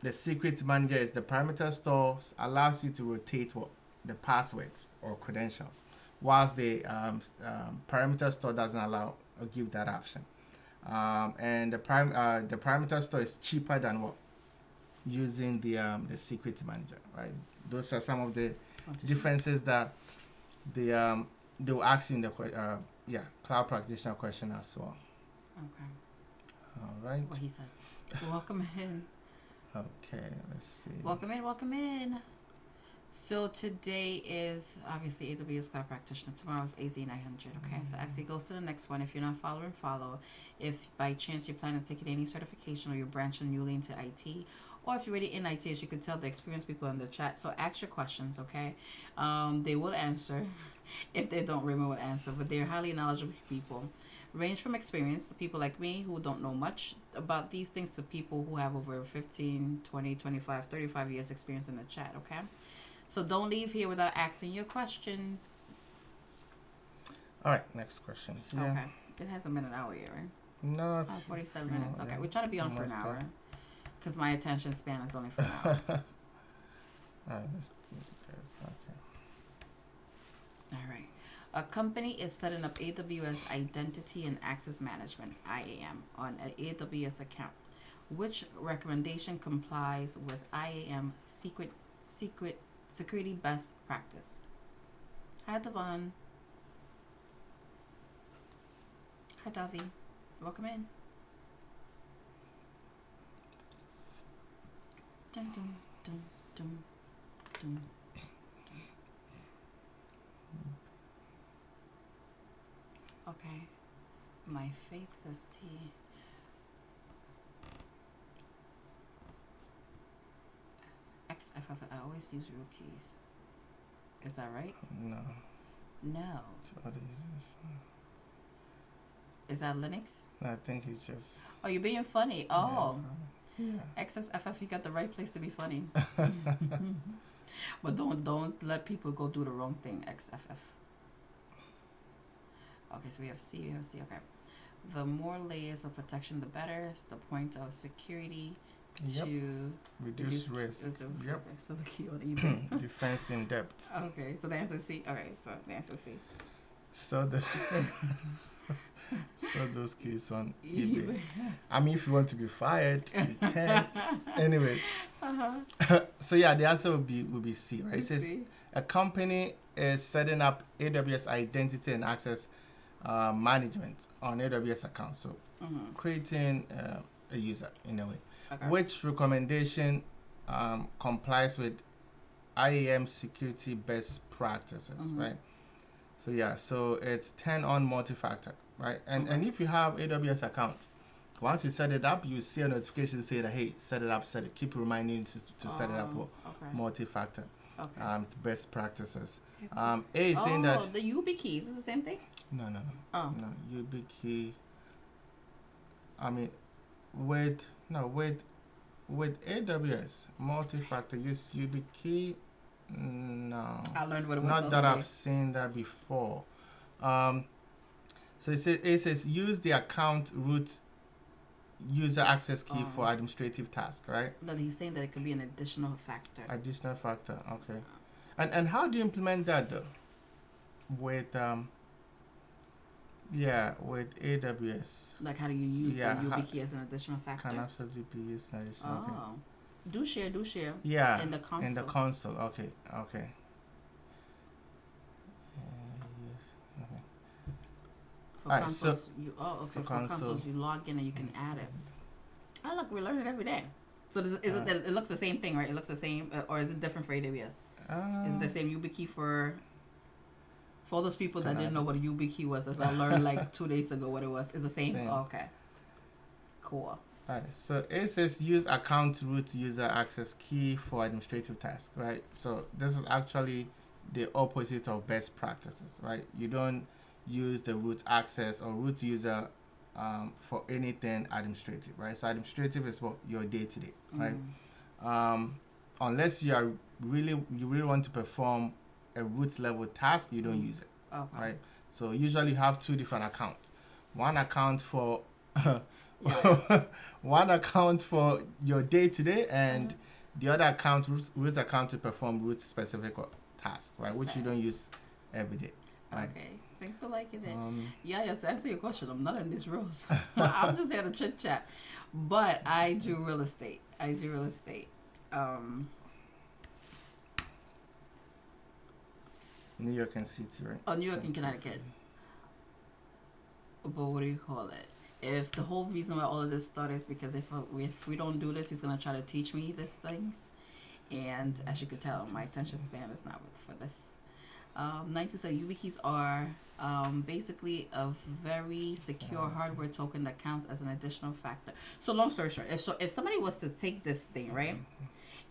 the secret manager is the parameter store allows you to rotate the passwords or credentials, whilst the parameter store doesn't allow or give that option. And the parameter store is cheaper than using the secret manager, right? Those are some of the differences that they will ask you in the cloud practitioner question as well. Okay. All right. What he said. Welcome in. Okay, let's see. Welcome in. So today is obviously AWS Cloud Practitioner. Tomorrow is AZ 900. Okay, so actually goes to the next one. If you're not following, follow. If by chance you plan on taking any certification or you're branching newly into IT, or if you're already in IT, as you could tell, the experienced people in the chat. So ask your questions, okay? They will answer. If they don't, Raymond will answer. But they're highly knowledgeable people. Range from experience, people like me who don't know much about these things, to people who have over 15, 20, 25, 35 years experience in the chat, okay? So don't leave here without asking your questions. All right, next question here. Okay. It hasn't been an hour yet, right? No. 47 minutes. Okay, we're trying to be on for an hour. Because my attention span is only for an hour. All right, let's do this. Okay. All right. A company is setting up AWS Identity and Access Management, IAM, on an AWS account. Which recommendation complies with IAM security best practice? Hi, Devon. Hi, Davi. Welcome in. Dun, dun, dun, dun, dun. Okay. My faith is tea. XFF, I always use root keys. Is that right? No. No. What is this? Is that Linux? I think it's just... Oh, you're being funny. Oh. Yeah. XSFF, you got the right place to be funny. But don't let people go do the wrong thing, XFF. Okay, so we have C, okay. The more layers of protection, the better. It's the point of security to reduce risk. Yep. So the key on eBay. Defense in depth. Okay, so the answer is C. Okay, so the answer is C. So those keys on eBay. I mean, if you want to be fired, you can. Anyways. So the answer will be C, right? It says a company is setting up AWS Identity and Access Management on AWS account. So creating a user in a way. Okay. Which recommendation complies with IAM security best practices, right? So it's turn on multi-factor, right? And if you have AWS account, once you set it up, you see a notification say that, hey, set it up, keep reminding you to set it up for multi-factor. Okay. It's best practices. A is saying that... the YubiKey, is it the same thing? No. Oh. No, YubiKey. I mean, with AWS, multi-factor, use YubiKey. No. I learned what it was. Not that I've seen that before. So it says use the account root user access key for administrative tasks, right? That he's saying that it could be an additional factor. Additional factor, okay. And how do you implement that though? With with AWS. Like how do you use the YubiKey as an additional factor? Can absolutely be used as additional. Oh. Okay. Do share. Yeah. In the console. In the console, okay. For consoles, for consoles, you log in and you can add it. Oh, look, we learn it every day. So it looks the same thing, right? It looks the same, or is it different for AWS? Is it the same YubiKey for those people that didn't know what a YubiKey was, as I learned like 2 days ago what it was? Is the same? Oh, okay. Cool. Alright, so it says use account root user access key for administrative tasks, right? So this is actually the opposite of best practices, right? You don't use the root access or root user for anything administrative, right? So administrative is what your day-to-day, right? Unless you really want to perform a root level task, you don't use it, right? So usually you have two different accounts. One account for one account for your day-to-day, and the other account, root account, to perform root specific task, right? Which you don't use every day, right? Okay. Thanks for liking it. Yes, to answer your question, I'm not in these roles. I'm just here to chit chat. But I do real estate. New York and City, right? Oh, New York and Connecticut. But what do you call it? If the whole reason why all of this started is because if we don't do this, he's gonna try to teach me these things, and as you could tell, my attention span is not for this. 9% YubiKeys are basically a very secure hardware token that counts as an additional factor. So long story short, if somebody was to take this thing, right,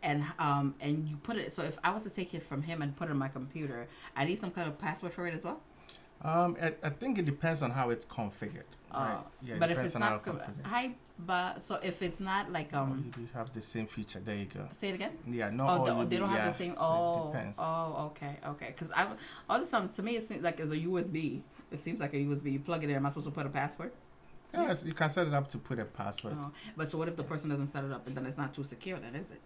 and you put it, so if I was to take it from him and put it on my computer, I need some kind of password for it as well? I think it depends on how it's configured. Right? Yeah, but if it's not so if it's not like you have the same feature. There you go. Say it again. Yeah, no. They don't have the same. So it depends. Okay. Because all the time to me it seems like it's a USB. It seems like a USB. You plug it in. Am I supposed to put a password? Yes, you can set it up to put a password. But so what if the person doesn't set it up and then it's not too secure? Then is it?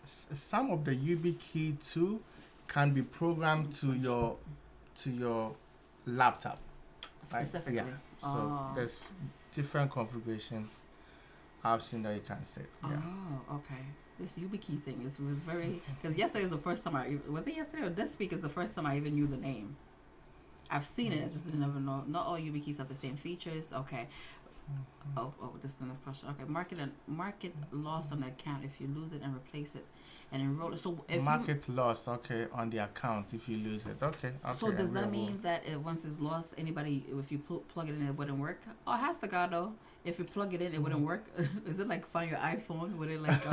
Some of the YubiKey too can be programmed to your laptop. Specifically. Yeah. So there's different configurations option that you can set. Yeah. Oh, okay. This YubiKey thing was very, because yesterday is the first time was it yesterday or this week is the first time I even knew the name. I've seen it, I just didn't ever know. Not all YubiKeys have the same features. Okay. Oh, this is the next question. Okay, market loss on the account if you lose it and replace it and enroll it. So if market lost, okay, on the account if you lose it. Okay. So does that mean that once it's lost, anybody, if you plug it in, it wouldn't work? Oh, it has to go though. If you plug it in, it wouldn't work. Is it like find your iPhone? Would it like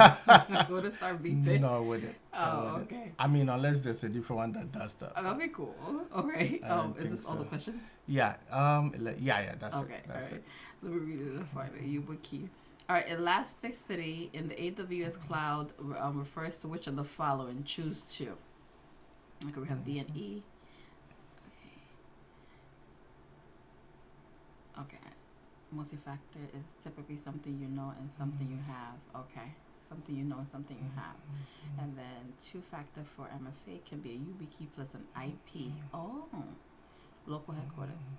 would it start beeping? No, it wouldn't. Oh, okay. I mean, unless there's a different one that does that. That'd be cool. Okay. Is this all the questions? Yeah. Yeah. That's okay. it. That's it. Let me read it and find it. YubiKey. All right. Elasticity in the AWS cloud refers to which of the following? Choose two. Okay, we have B and E. Okay. Multi-factor is typically something you know and something you have. Okay. Something you know and something you have. And then two-factor for MFA can be a YubiKey plus an IP. Oh. Local headquarters.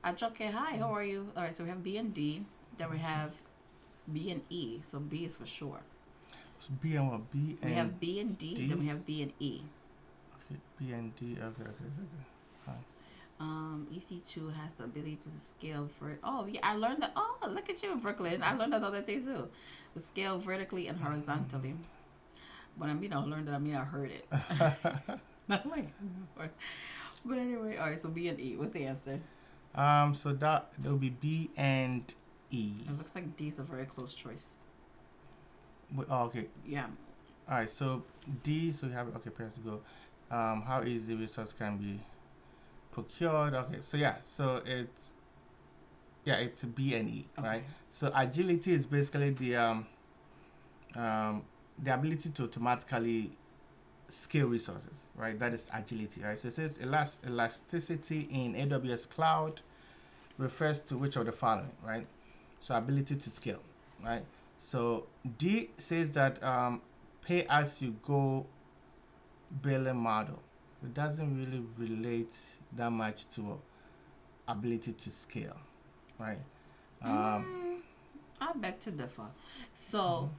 Ajoke, hi, how are you? All right, so we have B and D. Then we have B and E. So B is for sure. So B and what? B and we have B and D. Then we have B and E. Okay, B and D. Okay. EC2 has the ability to scale oh yeah, I learned that. Oh, look at you, Brooklyn. I learned that the other day too. To scale vertically and horizontally. But I learned that, I heard it. Not like, but anyway, all right. So B and E. What's the answer? So that will be B and E. It looks like D is a very close choice. Okay. Yeah. All right. So D. So we have place to go. How easy resource can be procured. Okay. So yeah. So it's B and E, okay. Right? So agility is basically the ability to automatically scale resources, right? That is agility, right? So it says elasticity in AWS cloud refers to which of the following, right? So ability to scale, right? So D says that pay as you go billing model. It doesn't really relate that much to ability to scale, right? I beg to differ. So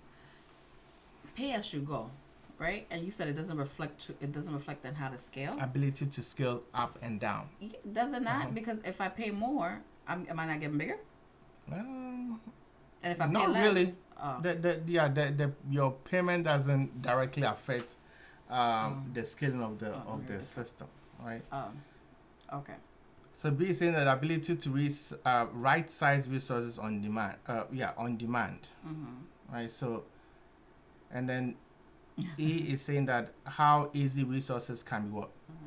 pay as you go, right? And you said it doesn't reflect on how to scale. Ability to scale up and down. Does it not? Because if I pay more, am I not getting bigger? And if I pay not less, really. Your payment doesn't directly affect the scaling of the system, right? Okay. So B is saying that ability to right size resources on demand. On demand. Right. So, and then E is saying that how easy resources can be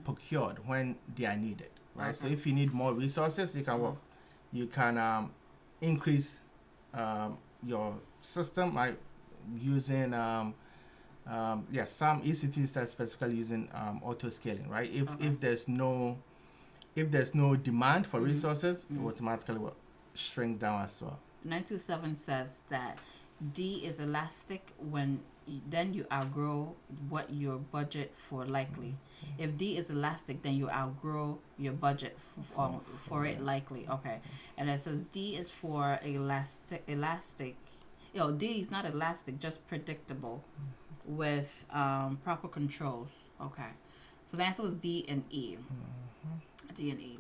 procured when they are needed. Right. Okay. So if you need more resources, you can you can increase your system by using some EC2s that specifically using auto scaling. Right. If there's no demand for resources, it automatically will shrink down as well. 927 says that D is elastic when then you outgrow what your budget for likely. If D is elastic, then you outgrow your budget for it likely. Okay. And it says D is for elastic. D is not elastic, just predictable with proper controls. Okay. So the answer was D and E. D and E.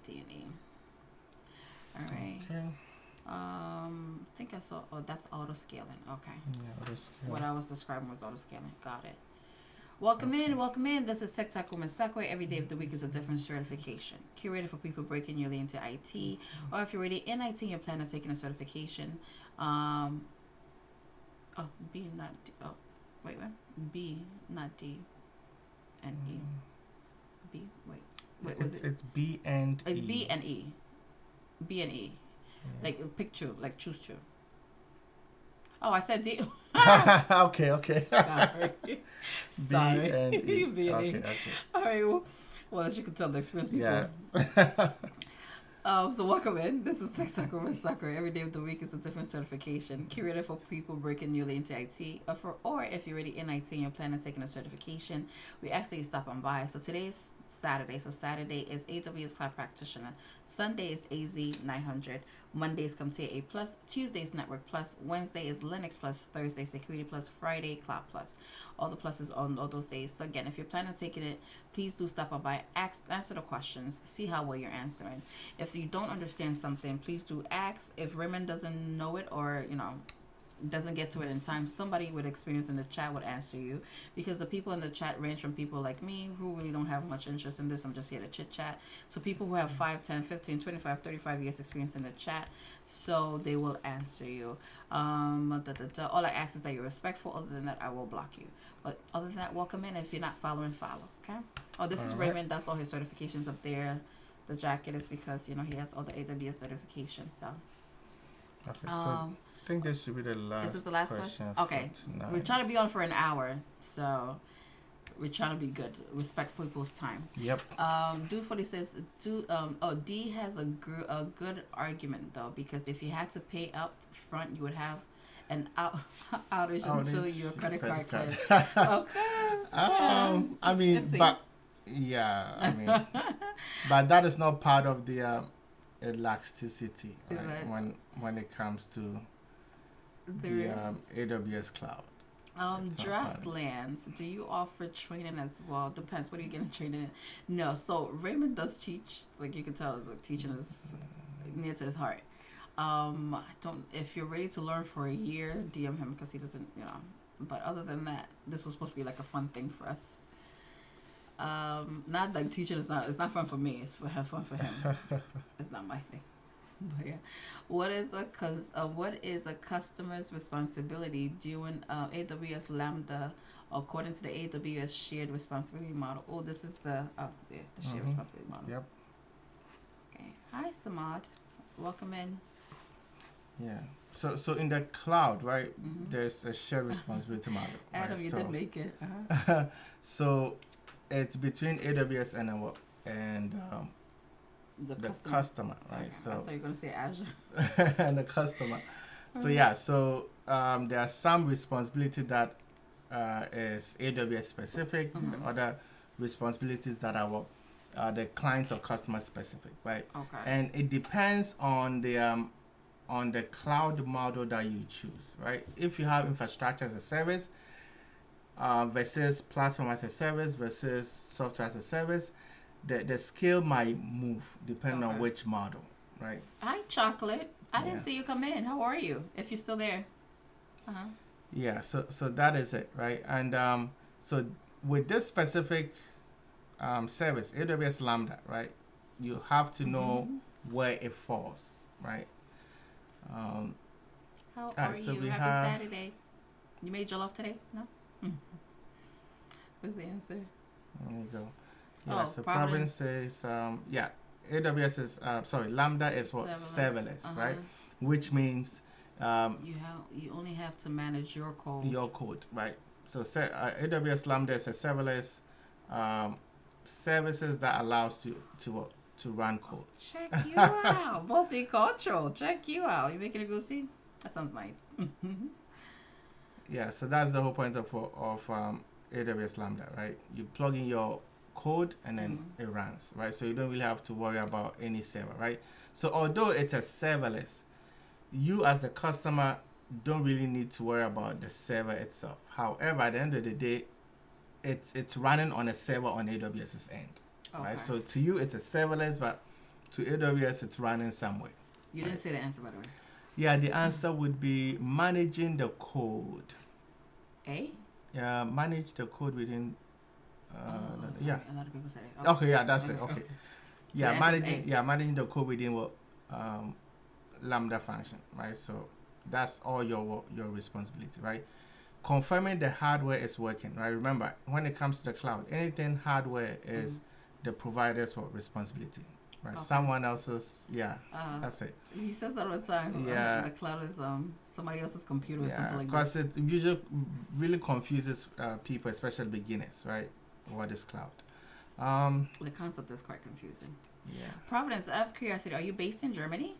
All right. Okay. I think I saw. Oh, that's auto scaling. Okay. Yeah, auto scaling. What I was describing was auto scaling. Got it. Welcome in. This is Tech Talk with Ms. Sakwe. Every day of the week is a different certification. Curated for people breaking newly into IT, or if you're already in IT and you plan on taking a certification. B not D. Oh, wait. B not D. And E. B. Wait, it's B and it's E. B and E. B and E. Yeah. Like pick two, like choose two. Oh, I said D. Okay. Sorry. B and E. B and E. Okay. All right. Well, as you can tell, the experience people. Yeah. So welcome in. This is Tech Talk with Sakura. Every day of the week is a different certification. Curated for people breaking newly into IT, or if you're already in IT and you're planning on taking a certification, we ask that you stop on by. So today's Saturday. So Saturday is AWS Cloud Practitioner. Sunday is AZ 900. Mondays CompTIA A+. Tuesdays Network Plus. Wednesday is Linux Plus. Thursday Security Plus. Friday Cloud Plus. All the pluses on all those days. So again, if you're planning on taking it, please do stop on by. Answer the questions. See how well you're answering. If you don't understand something, please do ask. If Raymond doesn't know it or doesn't get to it in time, somebody with experience in the chat would answer you, because the people in the chat range from people like me who really don't have much interest in this. I'm just here to chit chat. So people who have 5, 10, 15, 25, 35 years experience in the chat, so they will answer you. All I ask is that you're respectful. Other than that, I will block you. But other than that, welcome in. If you're not following, follow. Okay. Oh, this is Raymond. That's all his certifications up there. The jacket is because he has all the AWS certifications. So okay, so I think this should be the last. This is the last question. Okay, we're trying to be on for an hour, so we're trying to be good, respect people's time. Yep. Dude 40 says, D has a good argument though, because if you had to pay up front, you would have an outage until your credit card clears. Okay. I mean, but that is not part of the elasticity, right? When it comes to the AWS cloud. Draftlands, do you offer training as well? Depends. What are you getting training in? No. So Raymond does teach. Like you can tell, teaching is near to his heart. If you're ready to learn for a year, DM him, because he doesn't, But other than that, this was supposed to be like a fun thing for us. Not like teaching it's not fun for me. It's have fun for him. It's not my thing. But yeah, what is a customer's responsibility doing AWS Lambda according to the AWS shared responsibility model? Oh, this is the shared responsibility model. Yep. Okay. Hi, Samad. Welcome in. Yeah. So in the cloud, right? There's a shared responsibility model. Adam, right? You did make it. So it's between AWS and the customer, right? Okay. So I thought you were going to say Azure. and the customer. So yeah, so there are some responsibility that is AWS specific, and other responsibilities that are the client or customer specific, right? Okay. And it depends on the cloud model that you choose, right? If you have infrastructure as a service versus platform as a service versus software as a service, the scale might move depending on which model, right? Hi, Chocolate. I didn't see you come in. How are you? If you're still there. Yeah, so that is it, right? And so with this specific service, AWS Lambda, right, you have to know where it falls, right? How are so you? Happy Saturday. You made jollof today? No? What's the answer? There you go. Yeah, so Providence says, AWS is, Lambda is what? Serverless, right? Which means you only have to manage your code. Your code, right? So AWS Lambda is a serverless services that allows you to run code. Check you out. Multicultural. Check you out. You making a good scene? That sounds nice. Yeah, so that's the whole point of AWS Lambda, right? You plug in your code and then it runs, right? So you don't really have to worry about any server, right? So although it's a serverless, you as the customer don't really need to worry about the server itself. However, at the end of the day, it's running on a server on AWS's end, right? So to you, it's a serverless, but to AWS, it's running somewhere. You didn't say the answer, by the way. Yeah, the answer would be managing the code. Yeah, manage the code within. Yeah. A lot of people say it. Okay, yeah, that's it. Okay. Yeah, so managing the code within what Lambda function, right? So that's all your responsibility, right? Confirming the hardware is working, right? Remember, when it comes to the cloud, anything hardware is the provider's responsibility, right? Someone else's, that's it. He says that all the time. Yeah. The cloud is somebody else's computer or something like that. Because it usually really confuses people, especially beginners, right? What is cloud? The concept is quite confusing. Yeah. Providence, out of curiosity, are you based in Germany?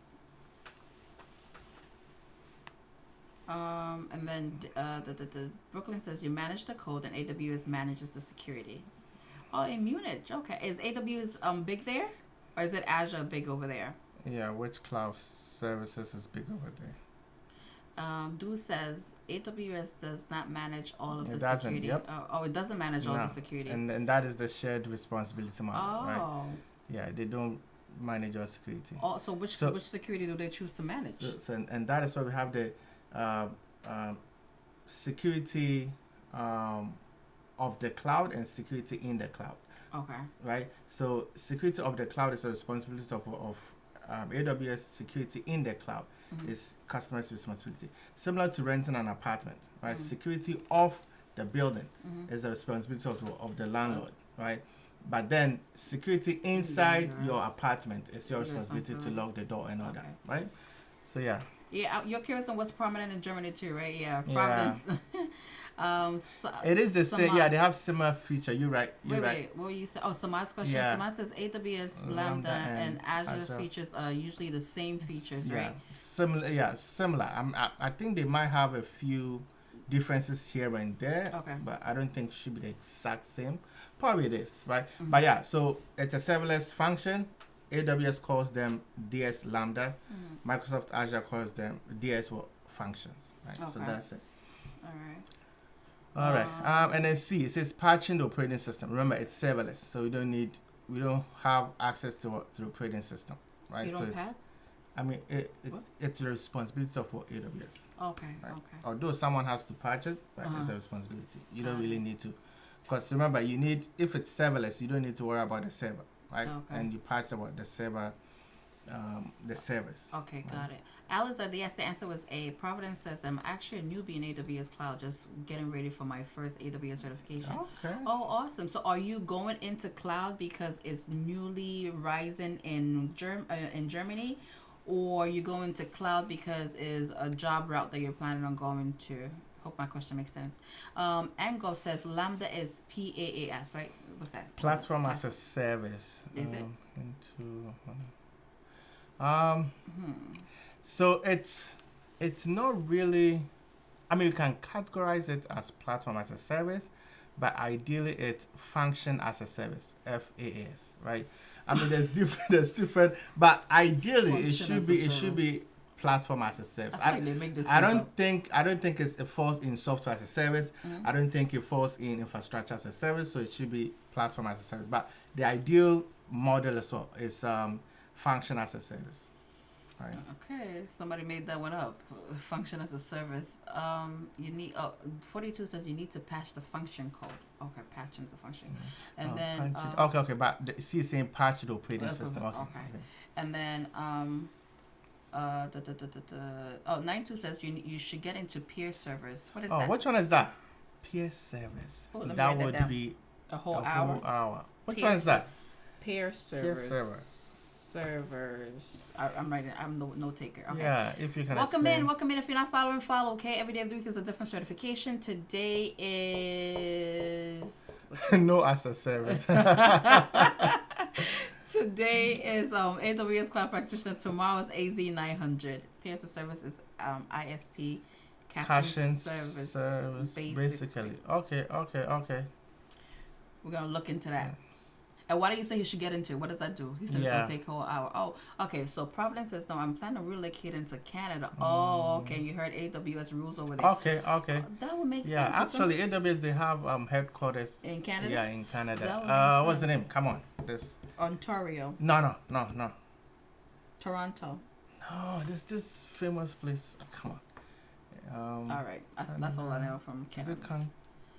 And then the Brooklyn says you manage the code and AWS manages the security. Oh, in Munich. Okay. Is AWS big there? Or is it Azure big over there? Yeah, which cloud services is big over there? Du says AWS does not manage all of the security. Yep. It doesn't manage all the security. And that is the shared responsibility model, right? Yeah, they don't manage all security. Oh, so which security do they choose to manage? And that is why we have the security of the cloud and security in the cloud. Okay. Right? So security of the cloud is a responsibility of AWS. Security in the cloud is customer's responsibility. Similar to renting an apartment, right? Security of the building is the responsibility of the landlord, right? But then security inside your apartment is your responsibility to lock the door and all that, right? So yeah. Yeah, you're curious on what's prominent in Germany too, right? Yeah, Providence. It is the same. Yeah, they have similar feature. You're right. Wait, what were you saying? Oh, Samad's question. Yeah. Samad says AWS, Lambda, and Azure features are usually the same features, right? Similar. Yeah, similar. I think they might have a few differences here and there. Okay. But I don't think it should be the exact same. Probably it is, right? But yeah, so it's a serverless function. AWS calls them DS Lambda. Microsoft Azure calls them DS functions, right? Okay. So that's it. All right. And then C, it says patching the operating system. Remember, it's serverless, so we don't have access to the operating system, right? You don't patch? I mean, it's the responsibility of AWS. Okay. Right? Okay. Although someone has to patch it, but it's a responsibility. You don't really need to, because remember, if it's serverless, you don't need to worry about the server, right? Okay. And you patch about the server, the service. Okay, got it. Alice, yes, the answer was A. Providence says, I'm actually a newbie in AWS Cloud, just getting ready for my first AWS certification. Okay. Oh, awesome. So are you going into cloud because it's newly rising in Germany, or you going to cloud because it's a job route that you're planning on going to? Hope my question makes sense. Ango says Lambda is PaaS, right? What's that? Platform as a service. Is it? So it's not really. I mean, you can categorize it as platform as a service, but ideally it's function as a service, FaaS, right? I mean, there's different, but ideally Function it should be platform as a service. I think they make this I don't think it falls in software as a service. Mm-hmm. I don't think it falls in infrastructure as a service. So it should be platform as a service. But the ideal model as well is function as a service. Right. Okay, somebody made that one up. Function as a service. You need 42 says you need to patch the function code. Okay, patching the function, and then okay, but it's saying patch the operating system. Okay. And then 92 says you should get into peer servers. What is that? Which one is that? Peer service. That would be a whole hour. Which one is that? Peer servers. Peer servers. I'm writing. I'm no taker. Okay. Yeah, if you can. Welcome in. If you're not following, follow. Okay. Every day of the week is a different certification. Today is no as a service. Today is AWS Cloud Practitioner. Tomorrow is AZ 900. Peer as a service is ISP caching service. Basically. Okay. We're gonna look into that. And why do you say he should get into? What does that do? He says it'll take a whole hour. Oh, okay. So Providence says, no, I'm planning to relocate into Canada. Oh, okay. You heard AWS rules over there. Okay. That would make sense. Yeah, actually, AWS, they have headquarters. In Canada? Yeah, in Canada. What's the name? Come on. Ontario. No. Toronto. No, there's this famous place. Come on. All right. That's all I know from Canada.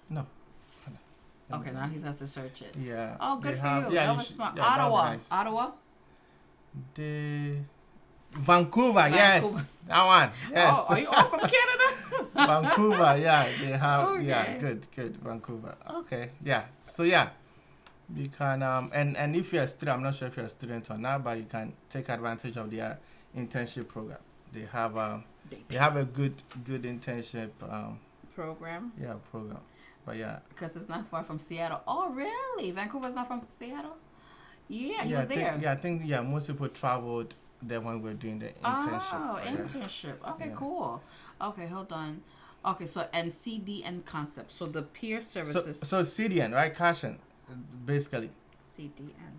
No. Okay, now he has to search it. Yeah. Oh, good for you. Yeah, that was smart. Yeah, Ottawa. Nice. Ottawa? Vancouver, yes. That one. Yes. Oh, are you all from Canada? Vancouver, yeah. They have, okay. Yeah, good. Vancouver. Okay, yeah. So, yeah. You can, and if you're a student, I'm not sure if you're a student or not, but you can take advantage of their internship program. They have a good internship program. Yeah, program. But yeah, because it's not far from Seattle. Oh, really? Vancouver's not from Seattle? Yeah, he was there. I think most people traveled there when we were doing the internship. Oh, internship. Okay, cool. Okay, hold on. Okay, so and CDN concept. So the peer services. So CDN, right? Caching, basically. CDN.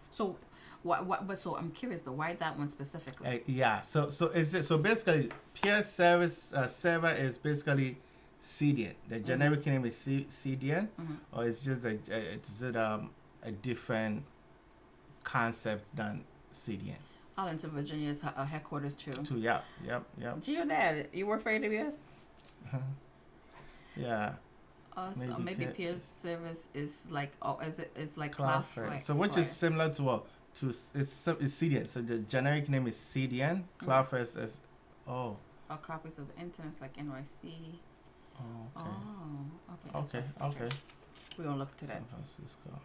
So what? But so I'm curious though. Why that one specifically? So is it? So basically, peer service server is basically CDN. The generic name is CDN, or it's just a different concept than CDN. Arlington, Virginia is a headquarters too. Yep. Gio, Dad, you work for AWS? Yeah. So maybe peer service is like it's like Cloudflare. So which is similar to it's CDN. So the generic name is CDN. Cloudflare is copies of the internet like NYC. Okay. We're gonna look to that. San Francisco.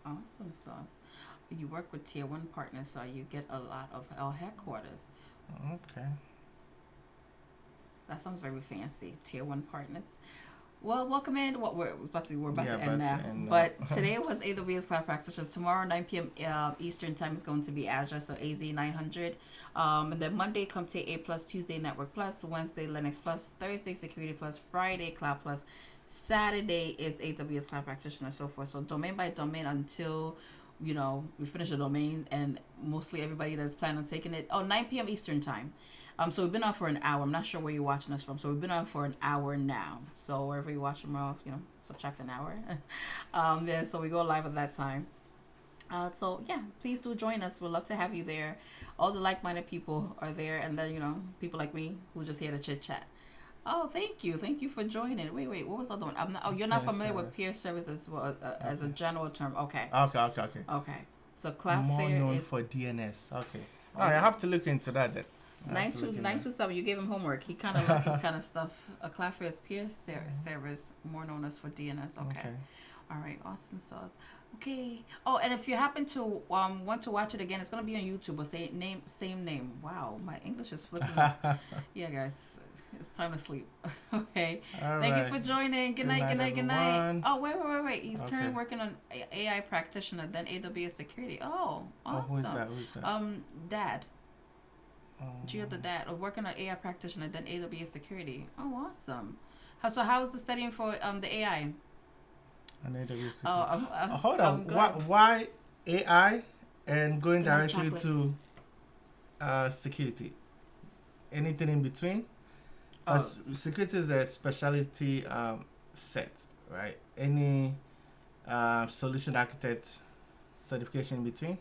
Awesome sauce. You work with tier 1 partners, so you get a lot of our headquarters. Okay. That sounds very fancy. Tier 1 partners. Well, welcome in. We're about to end now. But today was AWS Cloud Practitioner. Tomorrow, 9 p.m. Eastern Time is going to be Azure, so AZ 900. And then Monday, Comte A+, Tuesday, Network Plus, Wednesday, Linux Plus, Thursday, Security Plus, Friday, Cloud Plus, Saturday is AWS Cloud Practitioner, so forth. So domain by domain until we finish the domain, and mostly everybody that's planning on taking it. 9 p.m. Eastern Time. So we've been on for an hour. I'm not sure where you're watching us from. So we've been on for an hour now. So wherever you watch them off, subtract an hour. So we go live at that time. So yeah, please do join us. We'd love to have you there. All the like-minded people are there, and then people like me who just here to chit chat. Oh, thank you for joining. Wait, what was the other one? You're not familiar with peer services as a general term. Okay. So Cloudflare more known for DNS. Okay. All right, I have to look into that then. 927, you gave him homework. He kind of loves this kind of stuff. Cloudflare is peer service, more known as for DNS. Okay. All right, awesome sauce. Okay. Oh, and if you happen to want to watch it again, it's gonna be on YouTube. But same name. Wow, my English is flipping. Yeah, guys. It's time to sleep. Okay. All Thank right. you for joining. Good night, good night, good night. everyone. Oh, wait. He's currently working on AI practitioner, then AWS security. Oh, awesome. Who's that? Dad. Gio the dad, or working on AI practitioner, then AWS security. Oh, awesome. How's the studying for the AI? On AWS security. Hold on. Why AI and going directly to security? Anything in between? Security is a specialty set, right? Any solution architect certification in between?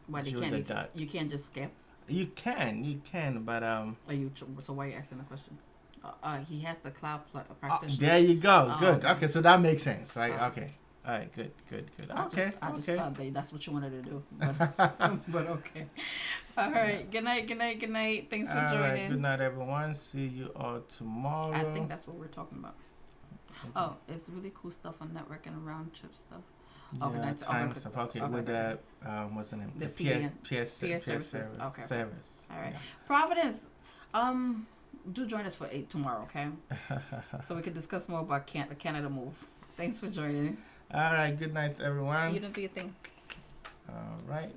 Why you can't just skip? You can, but So why are you asking the question? He has the cloud practitioner. There you go. Good. Okay, so that makes sense, right? Okay. All right. Good. I just thought that's what you wanted to do, but okay. All right. Good night. Thanks for joining. All right. Good night, everyone. See you all tomorrow. I think that's what we're talking about. Oh, it's really cool stuff on network and round trip stuff. Yeah, time stuff. Okay, with the what's the name? The PS service. Okay. Service. All right. Yeah. Providence. Do join us for 8 tomorrow, okay? So we can discuss more about the Canada move. Thanks for joining. All right. Good night, everyone. You don't do your thing. All right.